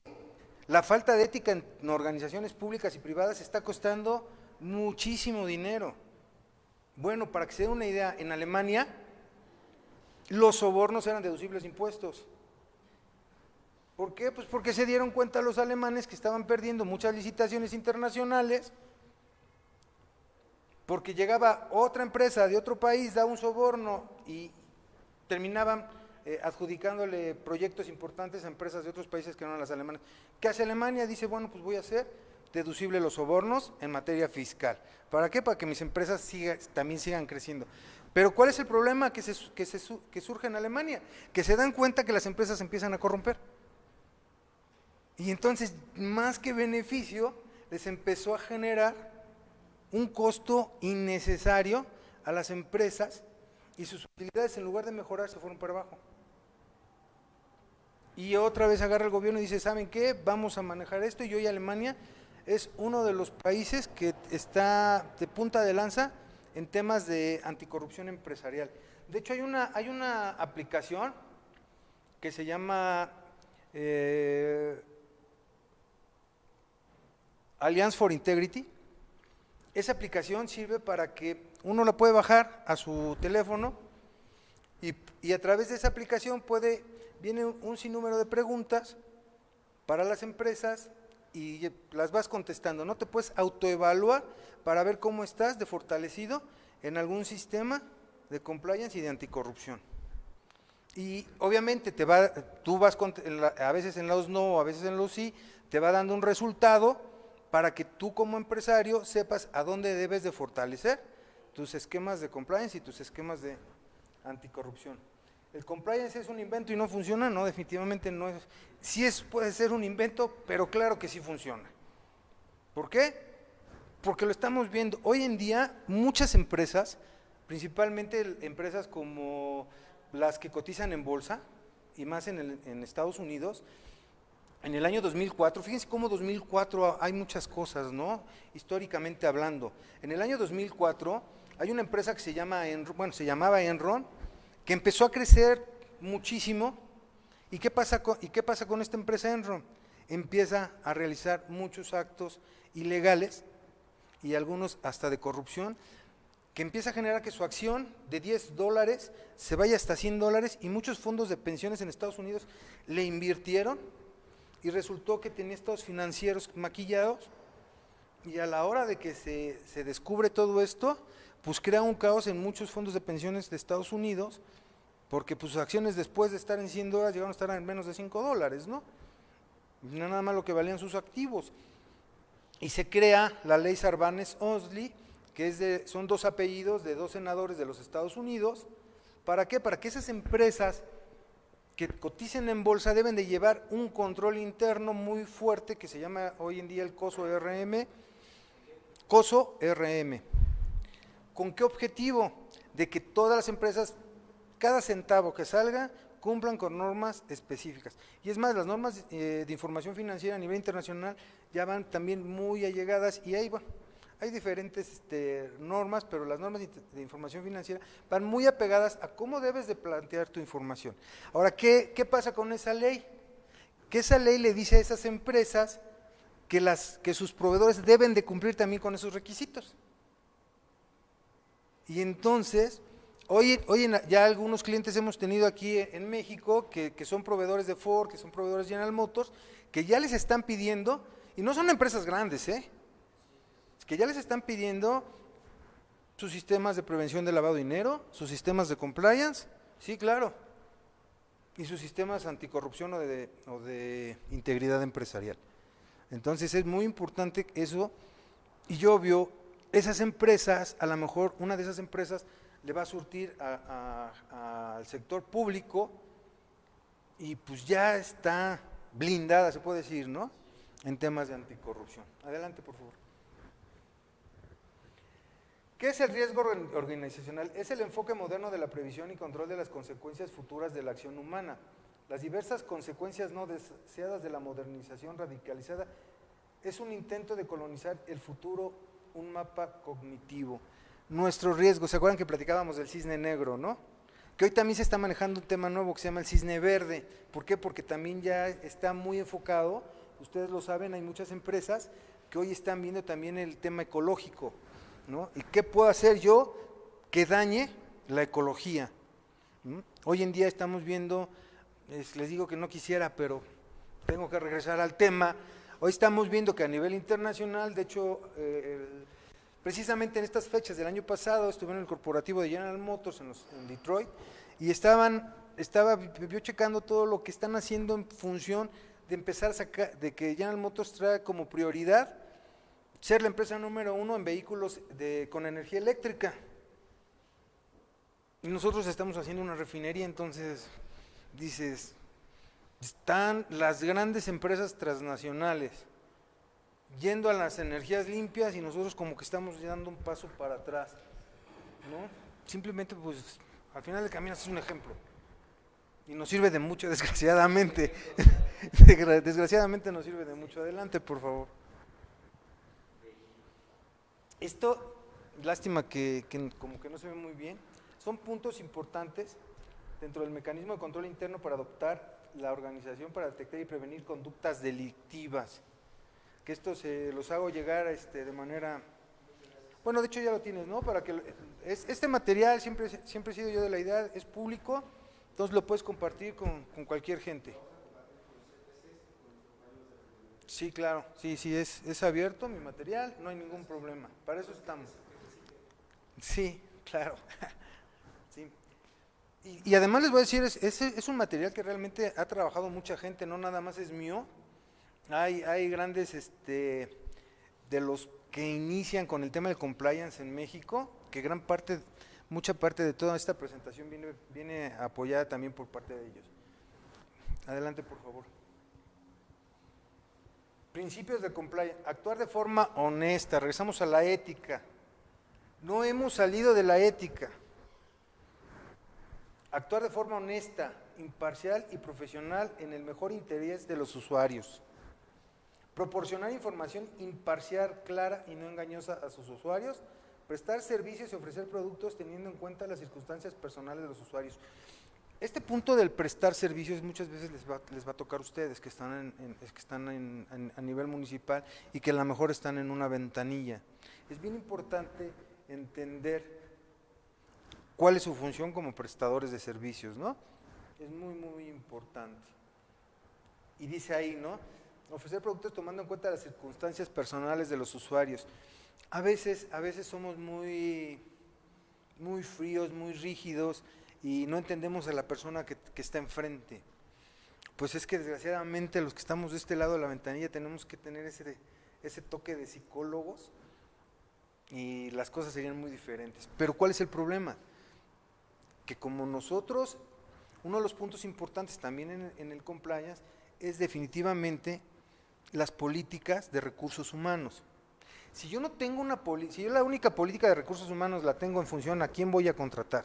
la falta de ética en organizaciones públicas y privadas está costando muchísimo dinero. Bueno, para que se den una idea, en Alemania los sobornos eran deducibles de impuestos. ¿Por qué? Pues porque se dieron cuenta los alemanes que estaban perdiendo muchas licitaciones internacionales, porque llegaba otra empresa de otro país, daba un soborno y terminaban adjudicándole proyectos importantes a empresas de otros países que no eran las alemanas. ¿Qué hace Alemania? Dice, bueno, pues voy a hacer deducible los sobornos en materia fiscal. ¿Para qué? Para que mis empresas también sigan creciendo. Pero ¿cuál es el problema que surge en Alemania? Que se dan cuenta que las empresas empiezan a corromper. Y entonces, más que beneficio, les empezó a generar un costo innecesario a las empresas y sus utilidades, en lugar de mejorar, se fueron para abajo. Y otra vez agarra el gobierno y dice, ¿saben qué? Vamos a manejar esto, y hoy Alemania es uno de los países que está de punta de lanza en temas de anticorrupción empresarial. De hecho, hay una aplicación que se llama Alliance for Integrity. Esa aplicación sirve para que uno la puede bajar a su teléfono y a través de esa aplicación viene un sinnúmero de preguntas para las empresas y las vas contestando, ¿no? Te puedes autoevaluar para ver cómo estás de fortalecido en algún sistema de compliance y de anticorrupción. Y obviamente tú vas, a veces en los no, a veces en los sí, te va dando un resultado para que tú como empresario sepas a dónde debes de fortalecer tus esquemas de compliance y tus esquemas de anticorrupción. ¿El compliance es un invento y no funciona? No, definitivamente no es. Sí puede ser un invento, pero claro que sí funciona. ¿Por qué? Porque lo estamos viendo. Hoy en día muchas empresas, principalmente empresas como las que cotizan en bolsa, y más en Estados Unidos, en el año 2004, fíjense cómo 2004 hay muchas cosas, ¿no? Históricamente hablando. En el año 2004 hay una empresa que se llamaba Enron, que empezó a crecer muchísimo. ¿Y qué pasa con esta empresa Enron? Empieza a realizar muchos actos ilegales y algunos hasta de corrupción, que empieza a generar que su acción de $10 se vaya hasta $100, y muchos fondos de pensiones en Estados Unidos le invirtieron y resultó que tenía estados financieros maquillados, y a la hora de que se descubre todo esto, pues crea un caos en muchos fondos de pensiones de Estados Unidos, porque pues sus acciones después de estar en $100 llegaron a estar en menos de $5, ¿no? No nada más lo que valían sus activos. Y se crea la ley Sarbanes-Oxley, que son dos apellidos de dos senadores de los Estados Unidos. ¿Para qué? Para que esas empresas que coticen en bolsa deben de llevar un control interno muy fuerte que se llama hoy en día el COSO-RM. COSO-RM. ¿Con qué objetivo? De que todas las empresas, cada centavo que salga, cumplan con normas específicas. Y es más, las normas de información financiera a nivel internacional ya van también muy allegadas, y hay diferentes normas, pero las normas de información financiera van muy apegadas a cómo debes de plantear tu información. Ahora, ¿qué pasa con esa ley? Que esa ley le dice a esas empresas que sus proveedores deben de cumplir también con esos requisitos. Y entonces, hoy ya algunos clientes hemos tenido aquí en México que son proveedores de Ford, que son proveedores de General Motors, que ya les están pidiendo, y no son empresas grandes, que ya les están pidiendo sus sistemas de prevención de lavado de dinero, sus sistemas de compliance, sí, claro, y sus sistemas anticorrupción o de integridad empresarial. Entonces es muy importante eso, y obvio, esas empresas, a lo mejor una de esas empresas le va a surtir al sector público, y pues ya está blindada, se puede decir, ¿no?, en temas de anticorrupción. Adelante, por favor. ¿Qué es el riesgo organizacional? Es el enfoque moderno de la previsión y control de las consecuencias futuras de la acción humana. Las diversas consecuencias no deseadas de la modernización radicalizada es un intento de colonizar el futuro, un mapa cognitivo. Nuestro riesgo, ¿se acuerdan que platicábamos del cisne negro, no? Que hoy también se está manejando un tema nuevo que se llama el cisne verde. ¿Por qué? Porque también ya está muy enfocado, ustedes lo saben, hay muchas empresas que hoy están viendo también el tema ecológico, ¿no? ¿Y qué puedo hacer yo que dañe la ecología? Hoy en día estamos viendo, les digo que no quisiera, pero tengo que regresar al tema. Hoy estamos viendo que a nivel internacional, de hecho, precisamente en estas fechas del año pasado, estuve en el corporativo de General Motors en Detroit, y estaba yo checando todo lo que están haciendo en función de empezar a sacar, de que General Motors trae como prioridad ser la empresa número 1 en vehículos con energía eléctrica. Y nosotros estamos haciendo una refinería, entonces dices, están las grandes empresas transnacionales yendo a las energías limpias y nosotros como que estamos dando un paso para atrás, ¿no? Simplemente pues al final del camino es un ejemplo y nos sirve de mucho, desgraciadamente. Desgraciadamente nos sirve de mucho. Adelante, por favor. Esto, lástima que como que no se ve muy bien, son puntos importantes dentro del mecanismo de control interno para adoptar la organización para detectar y prevenir conductas delictivas. Que esto se los hago llegar de manera, bueno, de hecho ya lo tienes, ¿no? Para que este material siempre he sido yo de la idea, es público, entonces lo puedes compartir con cualquier gente. Sí, claro, sí, es abierto mi material, no hay ningún problema, para eso estamos. Sí, claro. Sí. Y además les voy a decir, es un material que realmente ha trabajado mucha gente, no nada más es mío. Hay grandes de los que inician con el tema del compliance en México, que mucha parte de toda esta presentación viene apoyada también por parte de ellos. Adelante, por favor. Principios de compliance, actuar de forma honesta, regresamos a la ética. No hemos salido de la ética. Actuar de forma honesta, imparcial y profesional en el mejor interés de los usuarios. Proporcionar información imparcial, clara y no engañosa a sus usuarios. Prestar servicios y ofrecer productos teniendo en cuenta las circunstancias personales de los usuarios. Este punto del prestar servicios muchas veces les va a tocar a ustedes que están a nivel municipal y que a lo mejor están en una ventanilla. Es bien importante entender cuál es su función como prestadores de servicios, ¿no? Es muy, muy importante. Y dice ahí, ¿no? Ofrecer productos tomando en cuenta las circunstancias personales de los usuarios. A veces somos muy fríos, muy rígidos y no entendemos a la persona que está enfrente. Pues es que desgraciadamente los que estamos de este lado de la ventanilla tenemos que tener ese toque de psicólogos y las cosas serían muy diferentes. Pero ¿cuál es el problema? Que como nosotros, uno de los puntos importantes también en el compliance es definitivamente las políticas de recursos humanos. Si yo no tengo si yo la única política de recursos humanos la tengo en función a quién voy a contratar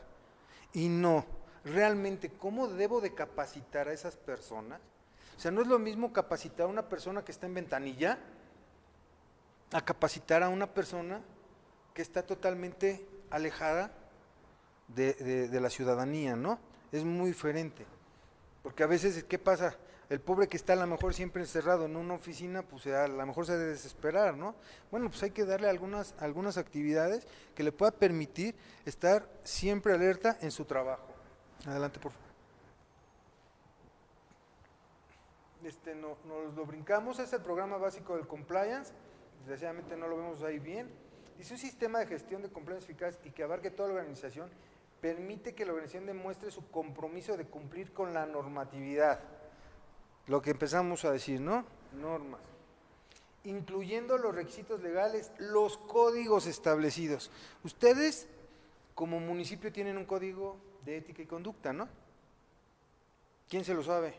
y no realmente cómo debo de capacitar a esas personas, o sea, no es lo mismo capacitar a una persona que está en ventanilla a capacitar a una persona que está totalmente alejada de la ciudadanía, ¿no? Es muy diferente, porque a veces, ¿qué pasa? El pobre que está a lo mejor siempre encerrado en una oficina, pues a lo mejor se ha de desesperar, ¿no? Bueno, pues hay que darle algunas actividades que le pueda permitir estar siempre alerta en su trabajo. Adelante, por favor. Nos lo brincamos, es el programa básico del compliance, desgraciadamente no lo vemos ahí bien. Dice un sistema de gestión de compliance eficaz y que abarque toda la organización, permite que la organización demuestre su compromiso de cumplir con la normatividad. Lo que empezamos a decir, ¿no? Normas. Incluyendo los requisitos legales, los códigos establecidos. Ustedes, como municipio, tienen un código de ética y conducta, ¿no? ¿Quién se lo sabe?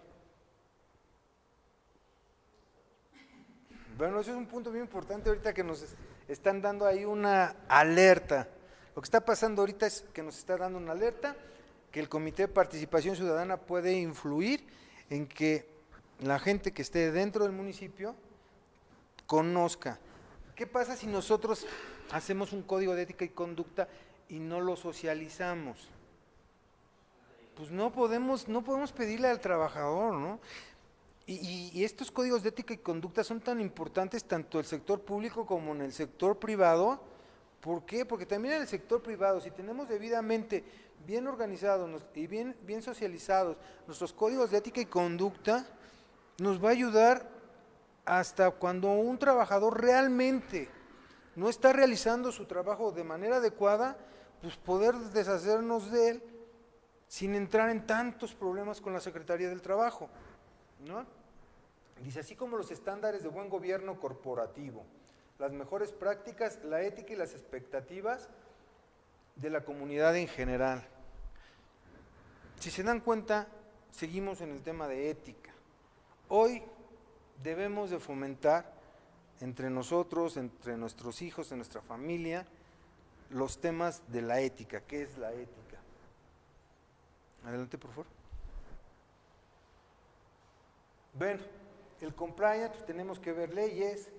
Bueno, eso es un punto bien importante ahorita que nos están dando ahí una alerta. Lo que está pasando ahorita es que nos está dando una alerta, que el Comité de Participación Ciudadana puede influir en que la gente que esté dentro del municipio conozca. ¿Qué pasa si nosotros hacemos un código de ética y conducta y no lo socializamos? Pues no podemos pedirle al trabajador, ¿no? Y estos códigos de ética y conducta son tan importantes tanto en el sector público como en el sector privado. ¿Por qué? Porque también en el sector privado, si tenemos debidamente bien organizados y bien socializados nuestros códigos de ética y conducta, nos va a ayudar hasta cuando un trabajador realmente no está realizando su trabajo de manera adecuada, pues poder deshacernos de él sin entrar en tantos problemas con la Secretaría del Trabajo, ¿no? Dice, así como los estándares de buen gobierno corporativo, las mejores prácticas, la ética y las expectativas de la comunidad en general. Si se dan cuenta, seguimos en el tema de ética. Hoy debemos de fomentar entre nosotros, entre nuestros hijos, en nuestra familia, los temas de la ética. ¿Qué es la ética? Adelante, por favor. Bueno, el compliance, pues tenemos que ver leyes,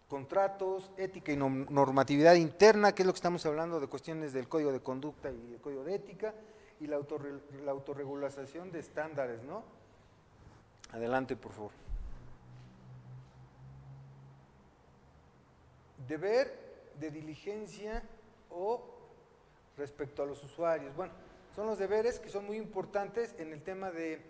contratos, ética y normatividad interna, que es lo que estamos hablando de cuestiones del código de conducta y el código de ética, y la autorregulación de estándares, ¿no? Adelante, por favor. Deber de diligencia o respecto a los usuarios. Bueno, son los deberes que son muy importantes en el tema de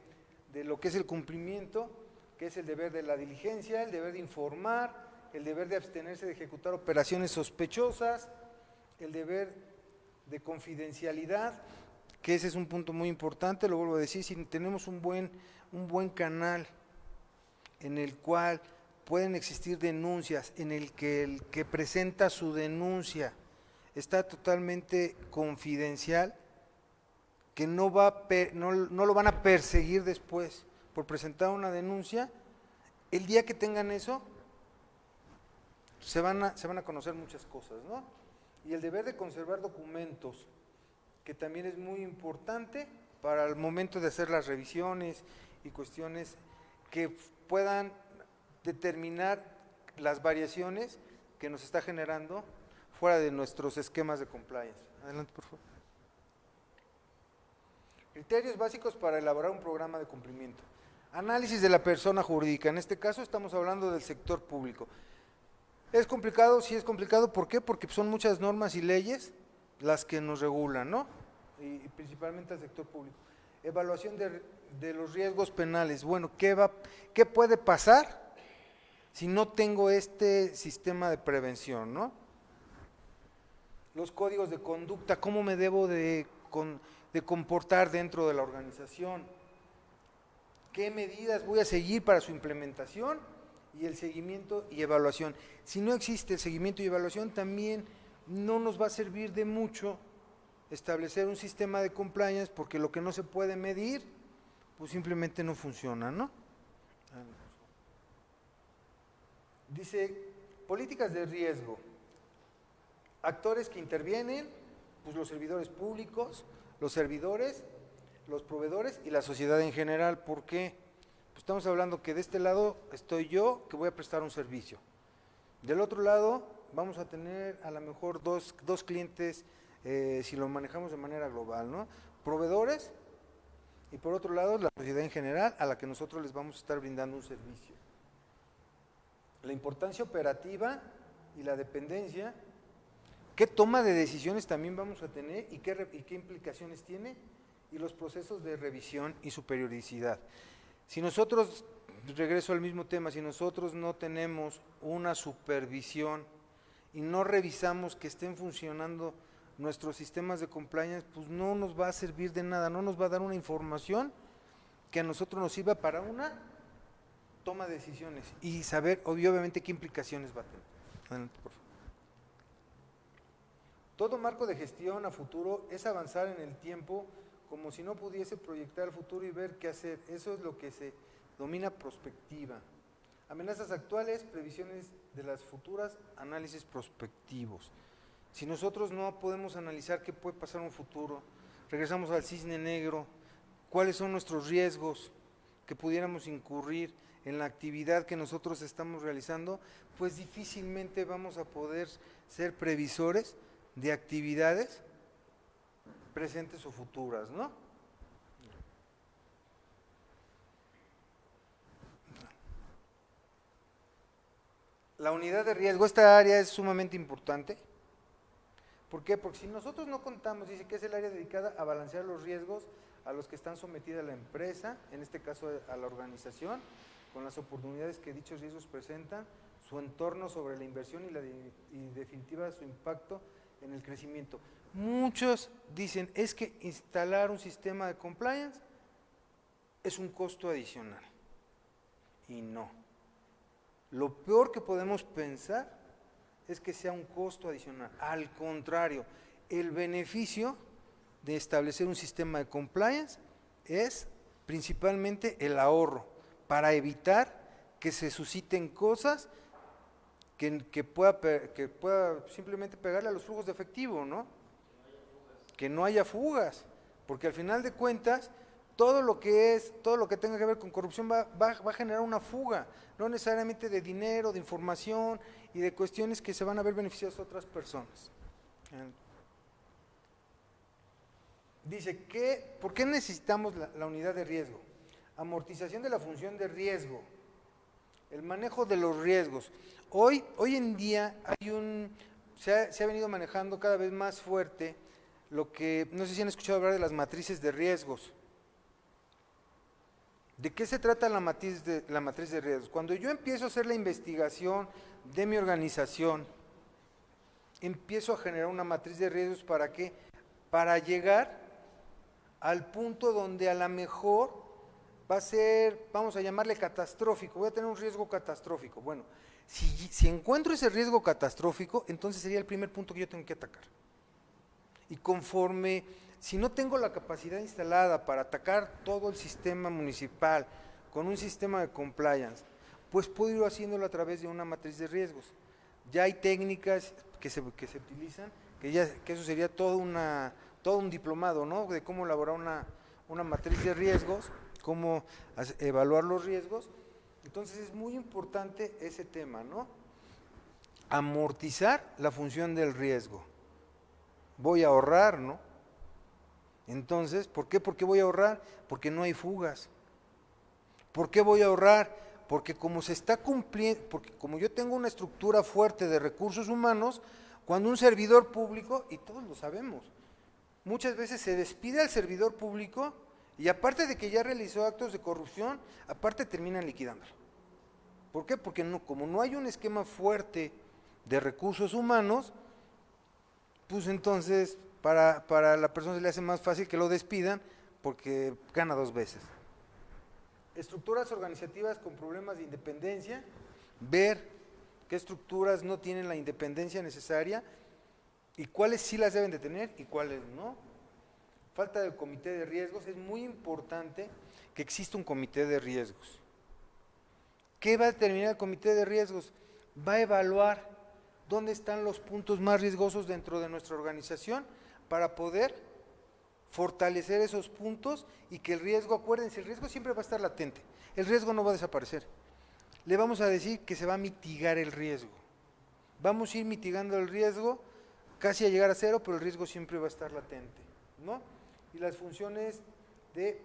lo que es el cumplimiento, que es el deber de la diligencia, el deber de informar, el deber de abstenerse de ejecutar operaciones sospechosas, el deber de confidencialidad, que ese es un punto muy importante, lo vuelvo a decir, si tenemos un buen canal en el cual pueden existir denuncias, en el que presenta su denuncia está totalmente confidencial, que no lo van a perseguir después por presentar una denuncia, el día que tengan eso, se van a conocer muchas cosas, ¿no? Y el deber de conservar documentos, que también es muy importante para el momento de hacer las revisiones y cuestiones que puedan determinar las variaciones que nos está generando fuera de nuestros esquemas de compliance. Adelante, por favor. Criterios básicos para elaborar un programa de cumplimiento. Análisis de la persona jurídica. En este caso estamos hablando del sector público. ¿Es complicado? Sí es complicado. ¿Por qué? Porque son muchas normas y leyes las que nos regulan, ¿no? Y principalmente al sector público. Evaluación de los riesgos penales. Bueno, ¿qué puede pasar si no tengo este sistema de prevención, ¿no? Los códigos de conducta, ¿cómo me debo de comportar dentro de la organización? ¿Qué medidas voy a seguir para su implementación? Y el seguimiento y evaluación. Si no existe el seguimiento y evaluación, también no nos va a servir de mucho establecer un sistema de compliance, porque lo que no se puede medir, pues simplemente no funciona, ¿no? Dice, políticas de riesgo. Actores que intervienen, pues los servidores públicos, los servidores, los proveedores y la sociedad en general. ¿Por qué? Pues estamos hablando que de este lado estoy yo, que voy a prestar un servicio. Del otro lado vamos a tener a lo mejor dos clientes, si lo manejamos de manera global, ¿no? Proveedores y por otro lado la sociedad en general a la que nosotros les vamos a estar brindando un servicio. La importancia operativa y la dependencia, qué toma de decisiones también vamos a tener y qué implicaciones tiene, y los procesos de revisión y superioricidad. Si nosotros, regreso al mismo tema, si nosotros no tenemos una supervisión y no revisamos que estén funcionando nuestros sistemas de compliance, pues no nos va a servir de nada, no nos va a dar una información que a nosotros nos sirva para una toma de decisiones y saber obviamente qué implicaciones va a tener. Adelante, por favor. Todo marco de gestión a futuro es avanzar en el tiempo como si no pudiese proyectar el futuro y ver qué hacer. Eso es lo que se denomina prospectiva. Amenazas actuales, previsiones de las futuras, análisis prospectivos. Si nosotros no podemos analizar qué puede pasar en un futuro, regresamos al cisne negro, cuáles son nuestros riesgos, que pudiéramos incurrir en la actividad que nosotros estamos realizando, pues difícilmente vamos a poder ser previsores de actividades presentes o futuras, ¿no? La unidad de riesgo, esta área es sumamente importante. ¿Por qué? Porque si nosotros no contamos, dice que es el área dedicada a balancear los riesgos a los que están sometidas la empresa, en este caso a la organización, con las oportunidades que dichos riesgos presentan, su entorno sobre la inversión y definitiva su impacto en el crecimiento. Muchos dicen, es que instalar un sistema de compliance es un costo adicional. Y no. Lo peor que podemos pensar es que sea un costo adicional. Al contrario, el beneficio de establecer un sistema de compliance es principalmente el ahorro, para evitar que se susciten cosas que pueda simplemente pegarle a los flujos de efectivo, ¿no? Que no haya fugas, porque al final de cuentas todo lo que tenga que ver con corrupción va a generar una fuga, no necesariamente de dinero, de información y de cuestiones que se van a ver beneficiadas a otras personas. Dice que, ¿por qué necesitamos la unidad de riesgo? Amortización de la función de riesgo, el manejo de los riesgos. Hoy en día se ha venido manejando cada vez más fuerte lo que, no sé si han escuchado hablar de las matrices de riesgos. ¿De qué se trata la matriz de riesgos? Cuando yo empiezo a hacer la investigación de mi organización, empiezo a generar una matriz de riesgos, ¿para qué? Para llegar al punto donde a lo mejor va a ser, vamos a llamarle catastrófico, voy a tener un riesgo catastrófico. Bueno, si encuentro ese riesgo catastrófico, entonces sería el primer punto que yo tengo que atacar. Y conforme, si no tengo la capacidad instalada para atacar todo el sistema municipal con un sistema de compliance, pues puedo ir haciéndolo a través de una matriz de riesgos. Ya hay técnicas que se utilizan, que eso sería todo un diplomado, ¿no? De cómo elaborar una matriz de riesgos, cómo evaluar los riesgos. Entonces es muy importante ese tema, ¿no? Amortizar la función del riesgo. Voy a ahorrar, ¿no? Entonces, ¿por qué? ¿Por qué voy a ahorrar? Porque no hay fugas. ¿Por qué voy a ahorrar? Porque como se está cumpliendo, porque como yo tengo una estructura fuerte de recursos humanos, cuando un servidor público, y todos lo sabemos, muchas veces se despide al servidor público y aparte de que ya realizó actos de corrupción, aparte terminan liquidándolo. ¿Por qué? Porque como no hay un esquema fuerte de recursos humanos, pues entonces para la persona se le hace más fácil que lo despidan porque gana dos veces. Estructuras organizativas con problemas de independencia, ver qué estructuras no tienen la independencia necesaria y cuáles sí las deben de tener y cuáles no. Falta del comité de riesgos, es muy importante que exista un comité de riesgos. ¿Qué va a determinar el comité de riesgos? Va a evaluar dónde están los puntos más riesgosos dentro de nuestra organización para poder fortalecer esos puntos y que el riesgo, acuérdense, el riesgo siempre va a estar latente, el riesgo no va a desaparecer. Le vamos a decir que se va a mitigar el riesgo. Vamos a ir mitigando el riesgo casi a llegar a cero, pero el riesgo siempre va a estar latente, ¿no? Y las funciones de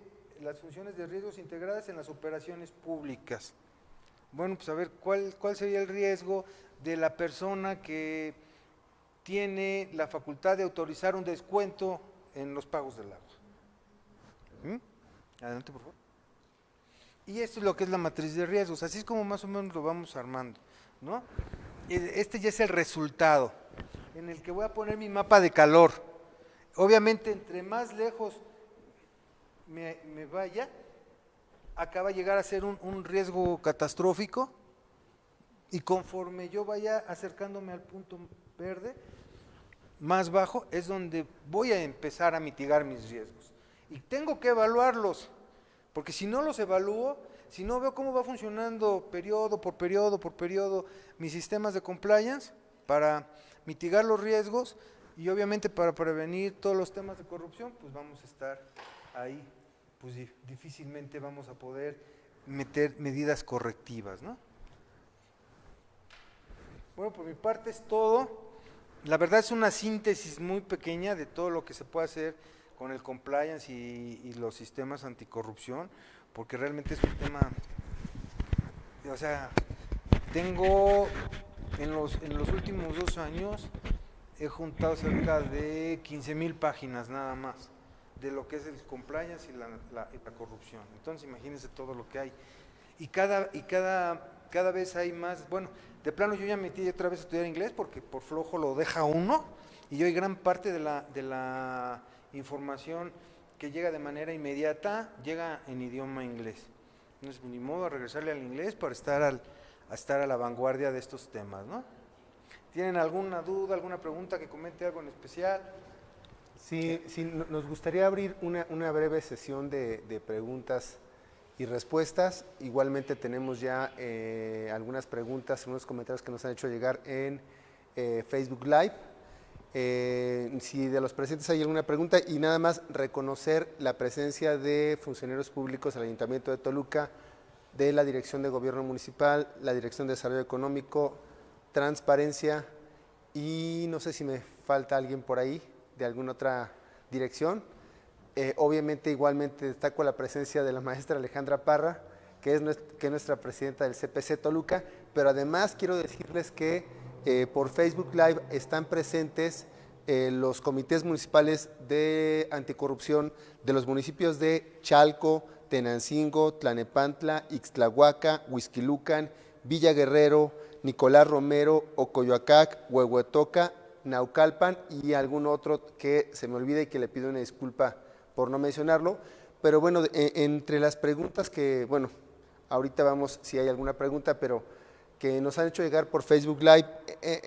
riesgos integradas en las operaciones públicas. Bueno, pues a ver, ¿cuál sería el riesgo de la persona que tiene la facultad de autorizar un descuento en los pagos del agua? Adelante, por favor. Y esto es lo que es la matriz de riesgos, así es como más o menos lo vamos armando, ¿no? Este ya es el resultado, en el que voy a poner mi mapa de calor. Obviamente, entre más lejos me vaya, acá va a llegar a ser un riesgo catastrófico, y conforme yo vaya acercándome al punto verde, más bajo, es donde voy a empezar a mitigar mis riesgos. Y tengo que evaluarlos, porque si no los evalúo, si no veo cómo va funcionando periodo por periodo mis sistemas de compliance para mitigar los riesgos y obviamente para prevenir todos los temas de corrupción, pues vamos a estar ahí pues difícilmente vamos a poder meter medidas correctivas, ¿no? Bueno, por mi parte es todo. La verdad es una síntesis muy pequeña de todo lo que se puede hacer con el compliance y los sistemas anticorrupción, porque realmente es un tema, o sea, tengo en los últimos 2 años he juntado cerca de 15,000 páginas nada más de lo que es el compliance y la corrupción. Entonces imagínense todo lo que hay. Y cada vez hay más, bueno, de plano yo ya me metí otra vez a estudiar inglés porque por flojo lo deja uno, y hoy gran parte de la información que llega de manera inmediata llega en idioma inglés. Entonces ni modo a regresarle al inglés para estar a la vanguardia de estos temas, ¿no? ¿Tienen alguna duda, alguna pregunta, que comente algo en especial? Sí, nos gustaría abrir una breve sesión de preguntas y respuestas. Igualmente tenemos ya algunas preguntas, unos comentarios que nos han hecho llegar en Facebook Live. Si de los presentes hay alguna pregunta, y nada más reconocer la presencia de funcionarios públicos del Ayuntamiento de Toluca, de la Dirección de Gobierno Municipal, la Dirección de Desarrollo Económico, Transparencia, y no sé si me falta alguien por ahí de alguna otra dirección. Obviamente igualmente destaco la presencia de la maestra Alejandra Parra, que es nuestra presidenta del CPC Toluca, pero además quiero decirles que por Facebook Live están presentes los comités municipales de anticorrupción de los municipios de Chalco, Tenancingo, Tlanepantla, Ixtlahuaca, Huixquilucan, Villa Guerrero, Nicolás Romero, Ocoyoacac, Huehuetoca, Naucalpan y algún otro que se me olvide y que le pido una disculpa por no mencionarlo. Pero bueno, entre las preguntas que, bueno, ahorita vamos si hay alguna pregunta, pero que nos han hecho llegar por Facebook Live,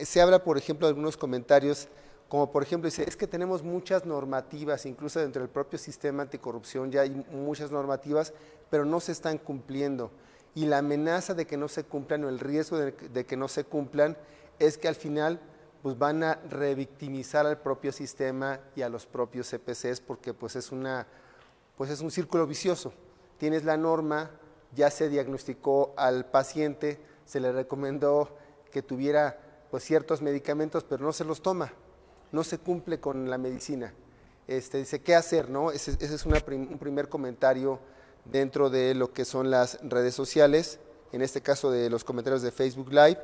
se habla, por ejemplo, de algunos comentarios, como por ejemplo, dice, es que tenemos muchas normativas, incluso dentro del propio sistema anticorrupción ya hay muchas normativas, pero no se están cumpliendo. Y la amenaza de que no se cumplan, o el riesgo de que no se cumplan, es que al final pues van a revictimizar al propio sistema y a los propios CPCs, porque pues es un círculo vicioso. Tienes la norma, ya se diagnosticó al paciente, se le recomendó que tuviera pues ciertos medicamentos, pero no se los toma, no se cumple con la medicina. Dice, ¿qué hacer? ¿No? Ese es un primer comentario dentro de lo que son las redes sociales, en este caso de los comentarios de Facebook Live.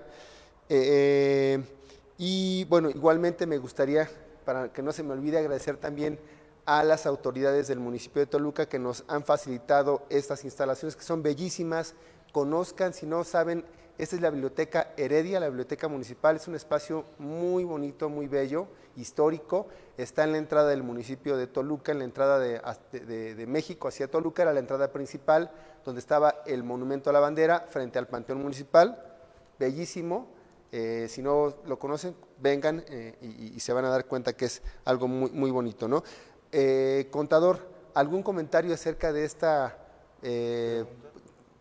Y bueno, igualmente me gustaría, para que no se me olvide, agradecer también a las autoridades del municipio de Toluca que nos han facilitado estas instalaciones que son bellísimas. Conozcan, si no saben, esta es la Biblioteca Heredia, la Biblioteca Municipal, es un espacio muy bonito, muy bello, histórico, está en la entrada del municipio de Toluca, en la entrada de México hacia Toluca, era la entrada principal, donde estaba el Monumento a la Bandera, frente al Panteón Municipal, bellísimo. Si no lo conocen, vengan y se van a dar cuenta que es algo muy, muy bonito, ¿no? Contador, ¿algún comentario acerca de esta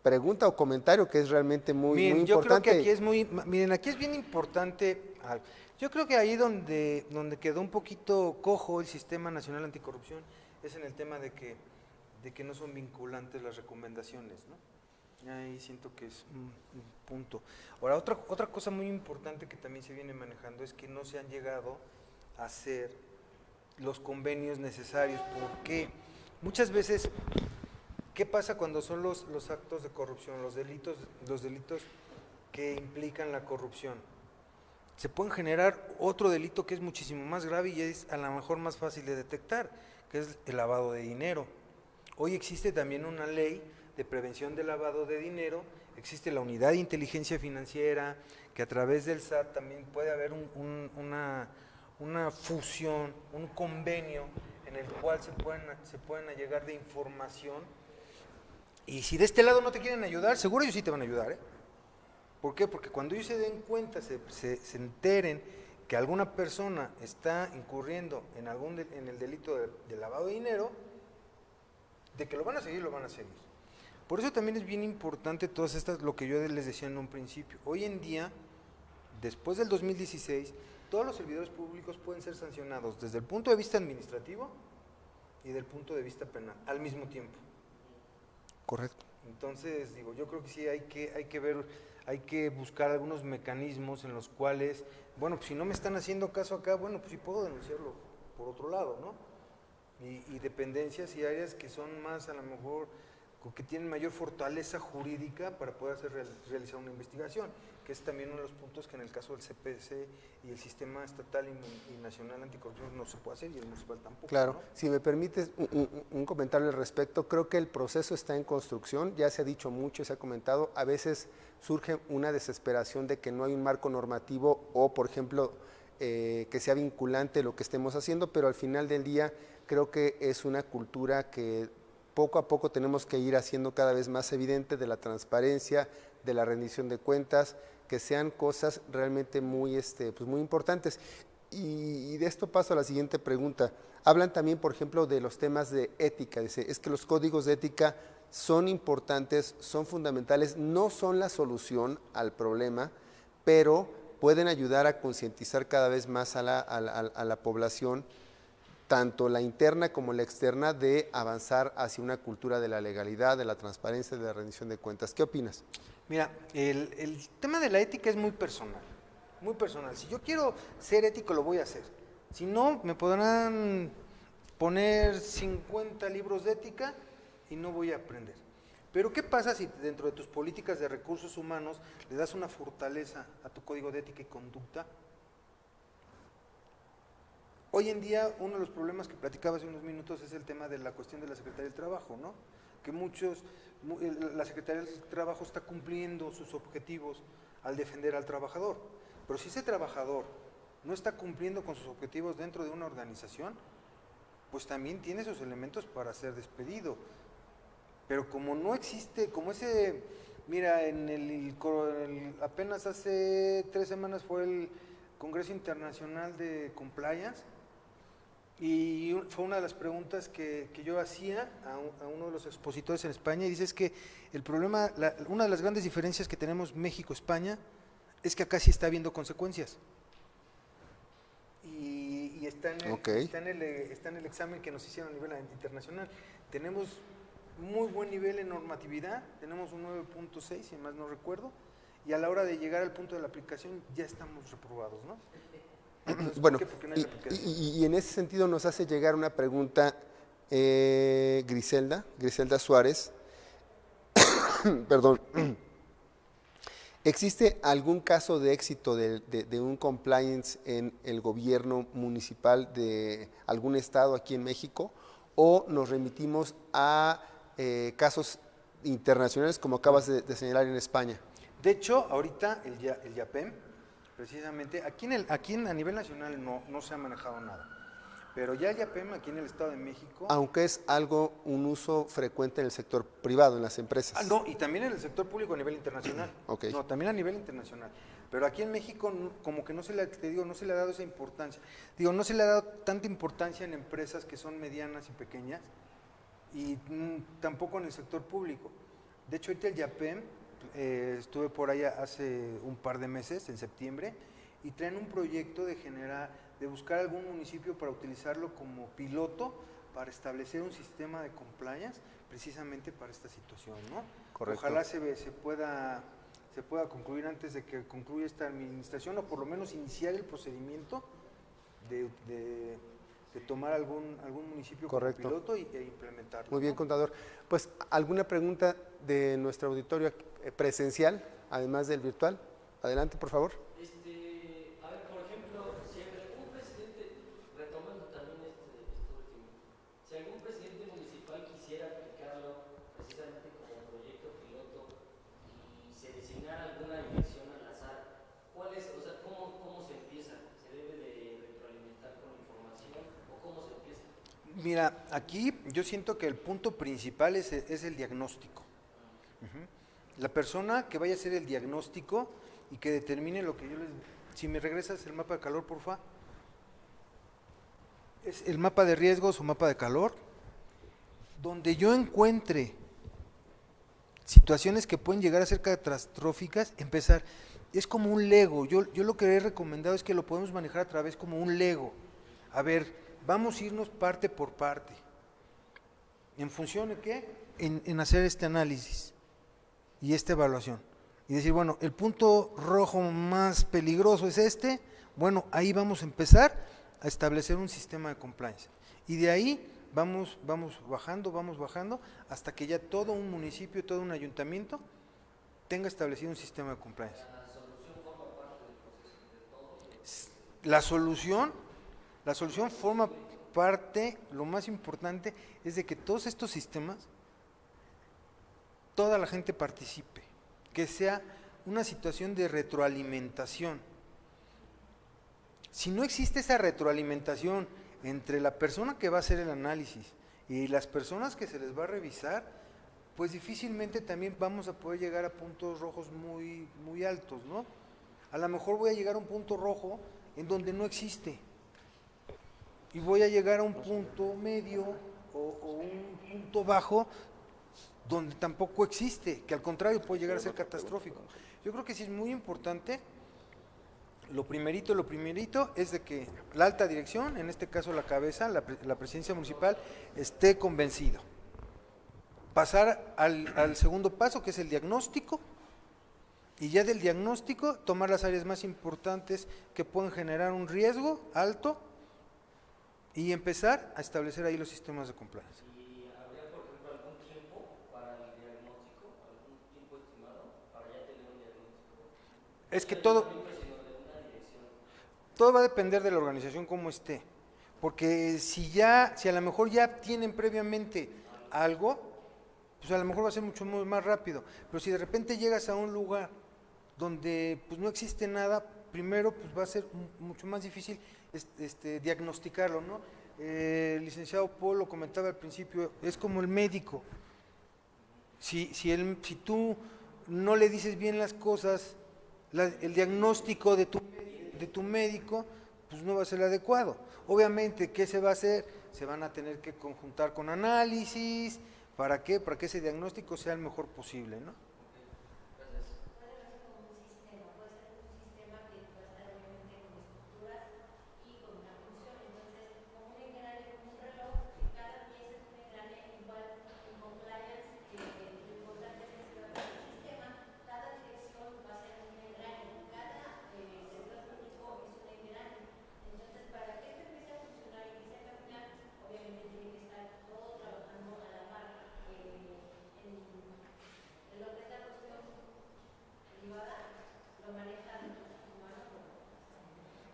pregunta o comentario que es realmente muy importante? Yo creo que aquí es miren, aquí es bien importante algo. Yo creo que ahí donde quedó un poquito cojo el Sistema Nacional Anticorrupción es en el tema de que no son vinculantes las recomendaciones, ¿no? Ahí siento que es un punto. Ahora, otra cosa muy importante que también se viene manejando es que no se han llegado a hacer los convenios necesarios, porque muchas veces, ¿qué pasa cuando son los actos de corrupción, los delitos que implican la corrupción? Se pueden generar otro delito que es muchísimo más grave y es a lo mejor más fácil de detectar, que es el lavado de dinero. Hoy existe también una ley de prevención del lavado de dinero, existe la Unidad de Inteligencia Financiera, que a través del SAT también puede haber una fusión, un convenio en el cual se pueden allegar de información. Y si de este lado no te quieren ayudar, seguro ellos sí te van a ayudar, ¿eh? ¿Por qué? Porque cuando ellos se den cuenta, se enteren que alguna persona está incurriendo en el delito de lavado de dinero, de que lo van a seguir, lo van a seguir. Por eso también es bien importante todas estas, lo que yo les decía en un principio. Hoy en día, después del 2016, todos los servidores públicos pueden ser sancionados desde el punto de vista administrativo y del punto de vista penal, al mismo tiempo. Correcto. Entonces, digo, yo creo que sí hay que ver, hay que buscar algunos mecanismos en los cuales, bueno, pues si no me están haciendo caso acá, bueno, pues sí puedo denunciarlo por otro lado, ¿no? Y dependencias y áreas que son más, a lo mejor, que tienen mayor fortaleza jurídica para poder realizar una investigación, que es también uno de los puntos que en el caso del CPC y el sistema estatal y nacional anticorrupción no se puede hacer y el municipal tampoco. Claro, ¿no? si me permites un comentario al respecto, creo que el proceso está en construcción, ya se ha dicho mucho, se ha comentado, a veces surge una desesperación de que no hay un marco normativo o, por ejemplo, que sea vinculante lo que estemos haciendo, pero al final del día creo que es una cultura que poco a poco tenemos que ir haciendo cada vez más evidente, de la transparencia, de la rendición de cuentas, que sean cosas realmente muy, pues muy importantes. Y de esto paso a la siguiente pregunta. Hablan también, por ejemplo, de los temas de ética. Dice, es que los códigos de ética son importantes, son fundamentales, no son la solución al problema, pero pueden ayudar a concientizar cada vez más a la población, tanto la interna como la externa, de avanzar hacia una cultura de la legalidad, de la transparencia, de la rendición de cuentas. ¿Qué opinas? Mira, el tema de la ética es muy personal, muy personal. Si yo quiero ser ético, lo voy a hacer. Si no, me podrán poner 50 libros de ética y no voy a aprender. Pero ¿qué pasa si dentro de tus políticas de recursos humanos le das una fortaleza a tu código de ética y conducta? Hoy en día, uno de los problemas que platicaba hace unos minutos es el tema de la cuestión de la Secretaría del Trabajo, ¿no? Que la Secretaría del Trabajo está cumpliendo sus objetivos al defender al trabajador. Pero si ese trabajador no está cumpliendo con sus objetivos dentro de una organización, pues también tiene esos elementos para ser despedido. Pero como no existe, como ese, mira, apenas hace 3 semanas fue el Congreso Internacional de Compliance, y fue una de las preguntas que yo hacía a uno de los expositores en España, y dice es que el problema, una de las grandes diferencias que tenemos México-España es que acá sí está habiendo consecuencias. Y está en el examen que nos hicieron a nivel internacional. Tenemos muy buen nivel en normatividad, tenemos un 9.6, si más no recuerdo, y a la hora de llegar al punto de la aplicación ya estamos reprobados, ¿no? Entonces, bueno, ¿por qué? Porque no hay aplicación. y en ese sentido nos hace llegar una pregunta Griselda Suárez. Perdón. ¿Existe algún caso de éxito de un compliance en el gobierno municipal de algún estado aquí en México? ¿O nos remitimos a casos internacionales como acabas de señalar en España? De hecho, ahorita el YAPEM, precisamente, a nivel nacional no se ha manejado nada. Pero ya el YAPEM aquí en el Estado de México… Aunque es un uso frecuente en el sector privado, en las empresas. No, y también en el sector público a nivel internacional. Okay. No, también a nivel internacional. Pero aquí en México como que no se le ha dado esa importancia. No se le ha dado tanta importancia en empresas que son medianas y pequeñas, y tampoco en el sector público. De hecho, ahorita el YAPEM, estuve por allá hace un par de meses, en septiembre, y traen un proyecto de buscar algún municipio para utilizarlo como piloto para establecer un sistema de compliance precisamente para esta situación, ¿no? Correcto. Ojalá se pueda concluir antes de que concluya esta administración, o por lo menos iniciar el procedimiento de tomar algún municipio Correcto. como piloto e implementarlo. Muy bien, ¿no? contador. Pues, ¿alguna pregunta de nuestro auditorio presencial, además del virtual? Adelante, por favor. A ver, por ejemplo, si algún presidente, retomando también esto último, si algún presidente municipal quisiera aplicarlo precisamente como proyecto piloto y se designara alguna dirección al azar, ¿cómo se empieza? ¿Se debe de retroalimentar con información o cómo se empieza? Mira, aquí yo siento que el punto principal es el diagnóstico. La persona que vaya a hacer el diagnóstico y que determine lo que yo les… Si me regresas el mapa de calor, porfa. Es el mapa de riesgos o mapa de calor, donde yo encuentre situaciones que pueden llegar a ser catastróficas, empezar. Es como un Lego. Yo lo que he recomendado es que lo podemos manejar a través como un Lego. A ver, vamos a irnos parte por parte. ¿En función de qué? En hacer este análisis y esta evaluación. Y decir, bueno, el punto rojo más peligroso es este, bueno, ahí vamos a empezar a establecer un sistema de compliance. Y de ahí vamos bajando, hasta que ya todo un municipio, todo un ayuntamiento tenga establecido un sistema de compliance. La solución forma parte, lo más importante es de que todos estos sistemas, toda la gente participe, que sea una situación de retroalimentación. Si no existe esa retroalimentación entre la persona que va a hacer el análisis y las personas que se les va a revisar, pues difícilmente también vamos a poder llegar a puntos rojos muy, muy altos, ¿no? A lo mejor voy a llegar a un punto rojo en donde no existe, y voy a llegar a un punto medio o un punto bajo donde tampoco existe, que al contrario puede llegar a ser catastrófico. Yo creo que sí es muy importante, lo primerito es de que la alta dirección, en este caso la cabeza, la presidencia municipal, esté convencido. Pasar al segundo paso, que es el diagnóstico, y ya del diagnóstico tomar las áreas más importantes que pueden generar un riesgo alto y empezar a establecer ahí los sistemas de compliance. ¿Y habría, por ejemplo, algún tiempo para el diagnóstico, algún tiempo estimado para ya tener un diagnóstico? Es que No todo, sino de una dirección. todo va a depender de la organización como esté, porque si a lo mejor ya tienen previamente algo, pues a lo mejor va a ser mucho más rápido, pero si de repente llegas a un lugar donde pues no existe nada, primero pues va a ser mucho más difícil diagnosticarlo, ¿no? El licenciado Paul lo comentaba al principio, es como el médico. Si tú no le dices bien las cosas, el diagnóstico de tu médico, pues no va a ser el adecuado. Obviamente, ¿qué se va a hacer? Se van a tener que conjuntar con análisis, ¿para qué? Para que ese diagnóstico sea el mejor posible, ¿no?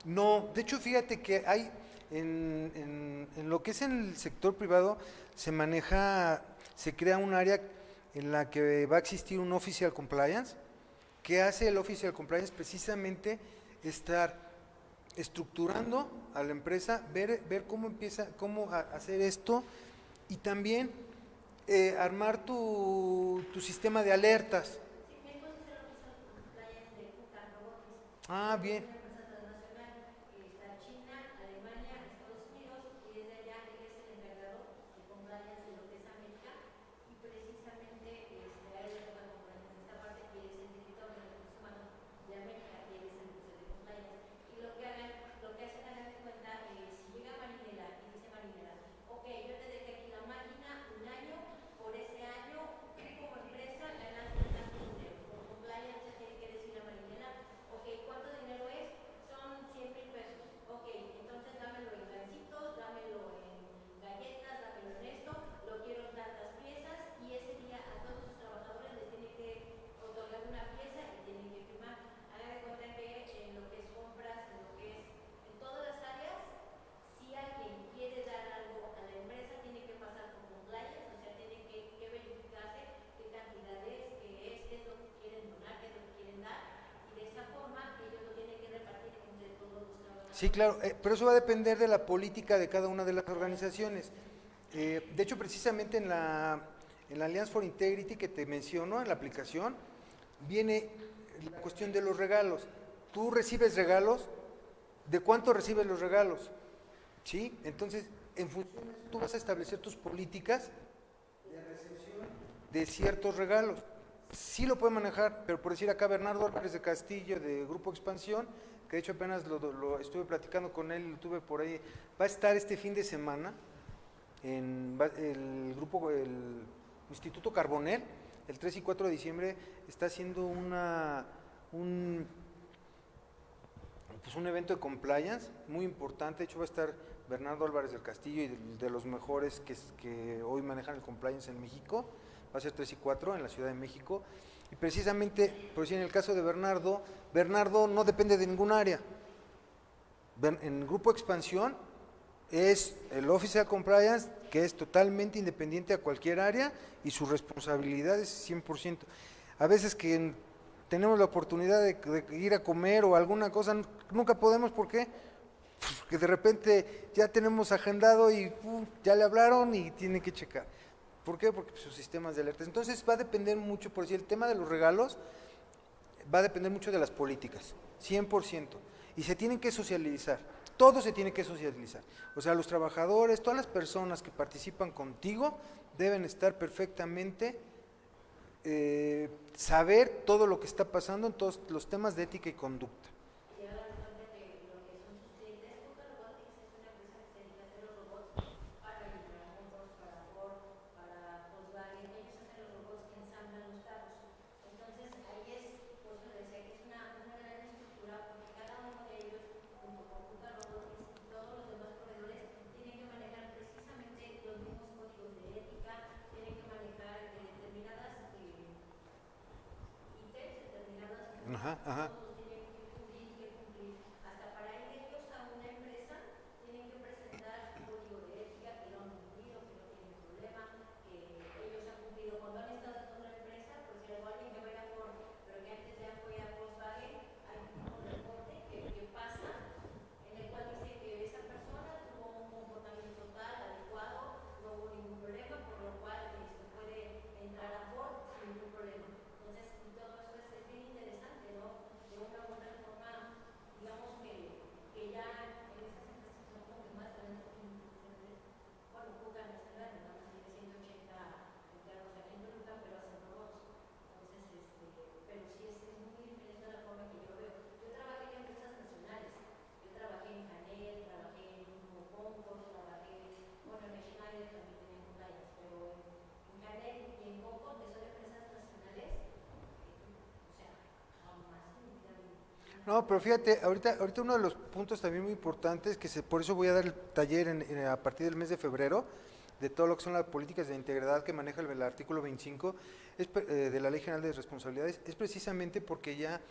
No, de hecho fíjate que hay en lo que es en el sector privado se crea un área en la que va a existir un Official Compliance. ¿Qué hace el Official Compliance? Precisamente estar estructurando a la empresa, ver cómo hacer esto y también armar tu sistema de alertas. Ah, bien. Sí, claro, pero eso va a depender de la política de cada una de las organizaciones. De hecho, precisamente en la Alliance for Integrity que te menciono, en la aplicación, viene la cuestión de los regalos. Tú recibes regalos, ¿de cuánto recibes los regalos? ¿Sí? Entonces, en función de eso, tú vas a establecer tus políticas de recepción de ciertos regalos. Sí lo puede manejar, pero por decir acá Bernardo Álvarez de Castillo, de Grupo Expansión, que de hecho apenas lo estuve platicando con él, lo tuve por ahí, va a estar este fin de semana el Instituto Carbonell, el 3 y 4 de diciembre, está haciendo un evento de compliance muy importante. De hecho, va a estar Bernardo Álvarez del Castillo, y de los mejores que hoy manejan el compliance en México. Va a ser 3 y 4 en la Ciudad de México. Y precisamente, por decir, en el caso de Bernardo no depende de ningún área. En el Grupo Expansión es el Officer Compliance, que es totalmente independiente a cualquier área y su responsabilidad es 100%. A veces que tenemos la oportunidad de ir a comer o alguna cosa, nunca podemos. ¿Por qué? Porque de repente ya tenemos agendado y ya le hablaron y tiene que checar. ¿Por qué? Porque sus sistemas de alertas. Entonces va a depender mucho, por decir, el tema de los regalos va a depender mucho de las políticas, 100%. Y se tienen que socializar, todo se tiene que socializar. O sea, los trabajadores, todas las personas que participan contigo deben estar perfectamente, saber todo lo que está pasando en todos los temas de ética y conducta. Ajá, ajá. No, pero fíjate, ahorita uno de los puntos también muy importantes, por eso voy a dar el taller a partir del mes de febrero, de todo lo que son las políticas de integridad que maneja el artículo 25 de la Ley General de Responsabilidades, es precisamente porque ya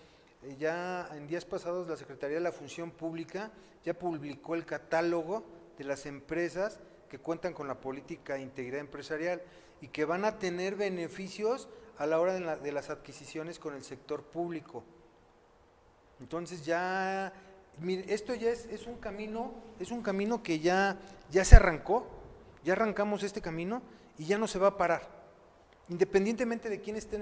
en días pasados la Secretaría de la Función Pública ya publicó el catálogo de las empresas que cuentan con la política de integridad empresarial y que van a tener beneficios a la hora de las adquisiciones con el sector público. Entonces ya, mire, esto ya es un camino que ya se arrancó, ya arrancamos este camino y ya no se va a parar, independientemente de quién esté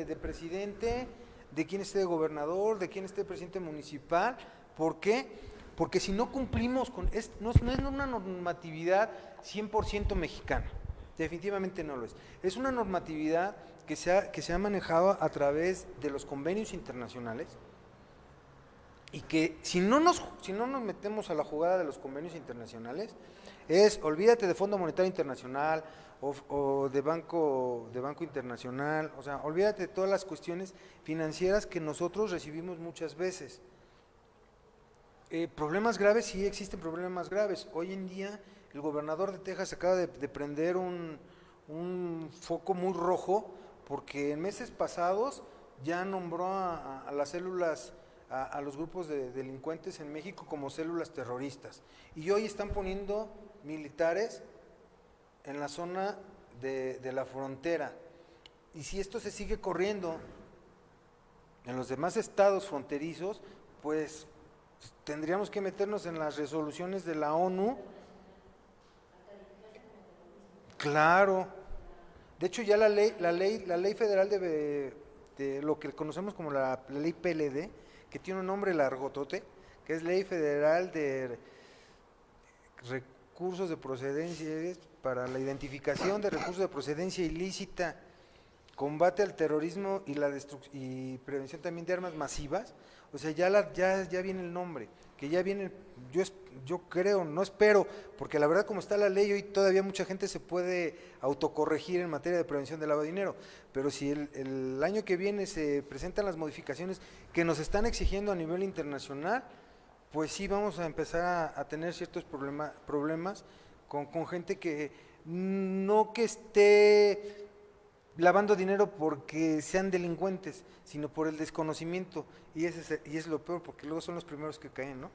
de presidente, de quién esté de gobernador, de quién esté de presidente municipal. ¿Por qué? Porque si no cumplimos no es una normatividad 100% mexicana, definitivamente no lo es. Es una normatividad que se ha manejado a través de los convenios internacionales, y que si no nos metemos a la jugada de los convenios internacionales, olvídate de Fondo Monetario Internacional o de Banco Internacional, o sea, olvídate de todas las cuestiones financieras que nosotros recibimos muchas veces. Problemas graves, sí existen problemas graves. Hoy en día el gobernador de Texas acaba de prender un foco muy rojo, porque en meses pasados ya nombró a las células, a los grupos de delincuentes en México como células terroristas, y hoy están poniendo militares en la zona de la frontera. Y si esto se sigue corriendo en los demás estados fronterizos, pues tendríamos que meternos en las resoluciones de la ONU. Claro. De hecho, ya la ley federal de lo que conocemos como la ley PLD, que tiene un nombre largotote, que es Ley Federal de Recursos de Procedencia, para la identificación de recursos de procedencia ilícita. combate al terrorismo y la y prevención también de armas masivas, o sea, ya viene el nombre, que ya viene, yo creo, no espero, porque la verdad como está la ley hoy todavía mucha gente se puede autocorregir en materia de prevención de lavado de dinero, pero si el año que viene se presentan las modificaciones que nos están exigiendo a nivel internacional, pues sí vamos a empezar a tener ciertos problemas con gente que no que esté lavando dinero porque sean delincuentes, sino por el desconocimiento, y es lo peor, porque luego son los primeros que caen, ¿no?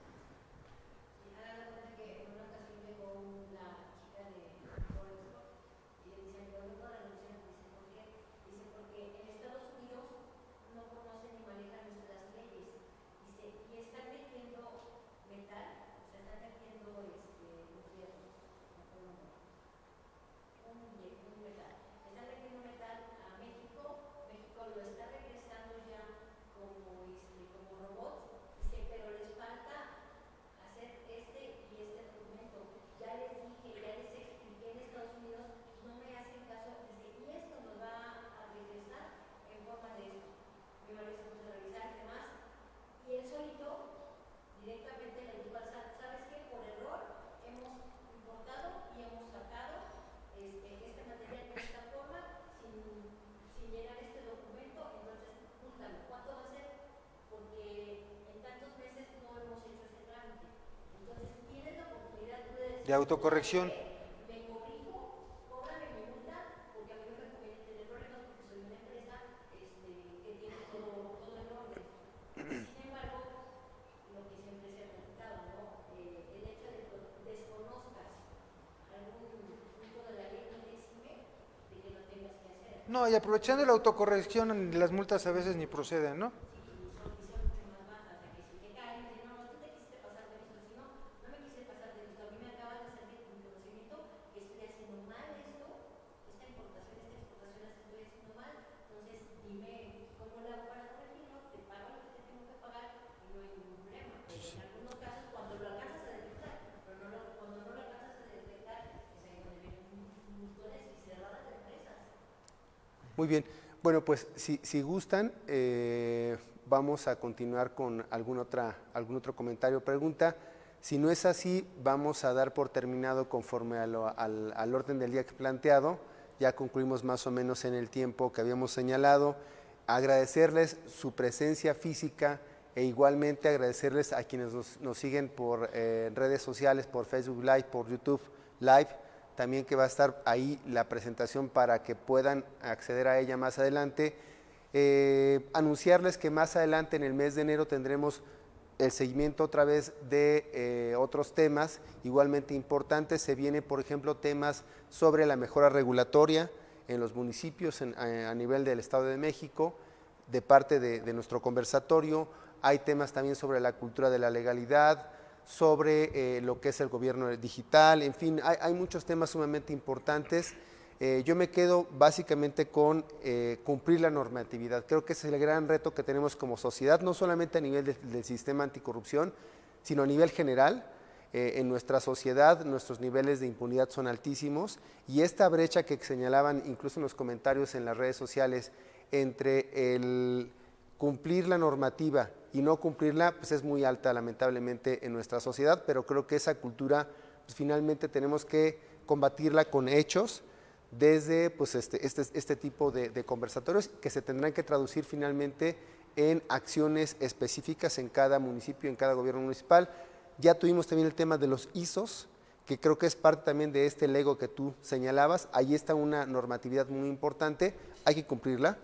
De autocorrección. No, y aprovechando la autocorrección, las multas a veces ni proceden, ¿no? Muy bien. Bueno, pues si gustan, vamos a continuar con algún otro comentario o pregunta. Si no es así, vamos a dar por terminado conforme al orden del día que he planteado. Ya concluimos más o menos en el tiempo que habíamos señalado. Agradecerles su presencia física e igualmente agradecerles a quienes nos siguen por redes sociales, por Facebook Live, por YouTube Live. También que va a estar ahí la presentación para que puedan acceder a ella más adelante. Anunciarles que más adelante en el mes de enero tendremos el seguimiento otra vez de otros temas igualmente importantes. Se viene, por ejemplo, temas sobre la mejora regulatoria en los municipios a nivel del Estado de México, de parte de nuestro conversatorio. Hay temas también sobre la cultura de la legalidad, sobre lo que es el gobierno digital, en fin, hay muchos temas sumamente importantes. Yo me quedo básicamente con cumplir la normatividad. Creo que ese es el gran reto que tenemos como sociedad, no solamente a nivel del sistema anticorrupción, sino a nivel general. En nuestra sociedad nuestros niveles de impunidad son altísimos y esta brecha que señalaban incluso en los comentarios en las redes sociales entre el cumplir la normativa y no cumplirla, pues es muy alta lamentablemente en nuestra sociedad, pero creo que esa cultura pues finalmente tenemos que combatirla con hechos desde pues este tipo de conversatorios que se tendrán que traducir finalmente en acciones específicas en cada municipio, en cada gobierno municipal. Ya tuvimos también el tema de los ISOs, que creo que es parte también de este lego que tú señalabas. Ahí está una normatividad muy importante, hay que cumplirla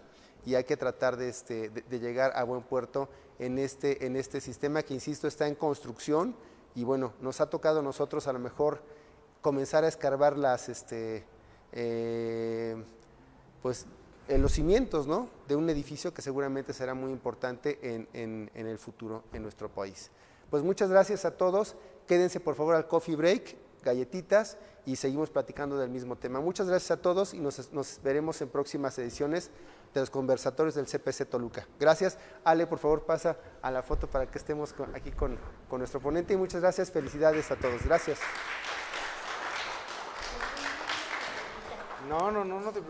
y hay que tratar de llegar a buen puerto en este sistema que, insisto, está en construcción y bueno, nos ha tocado a nosotros a lo mejor comenzar a escarbar pues en los cimientos, ¿no?, de un edificio que seguramente será muy importante en el futuro en nuestro país. Pues muchas gracias a todos, quédense por favor al coffee break, galletitas y seguimos platicando del mismo tema. Muchas gracias a todos y nos veremos en próximas ediciones de los conversatorios del CPC Toluca. Gracias. Ale, por favor pasa a la foto para que estemos aquí con nuestro ponente y muchas gracias, felicidades a todos. Gracias. No te preocupes.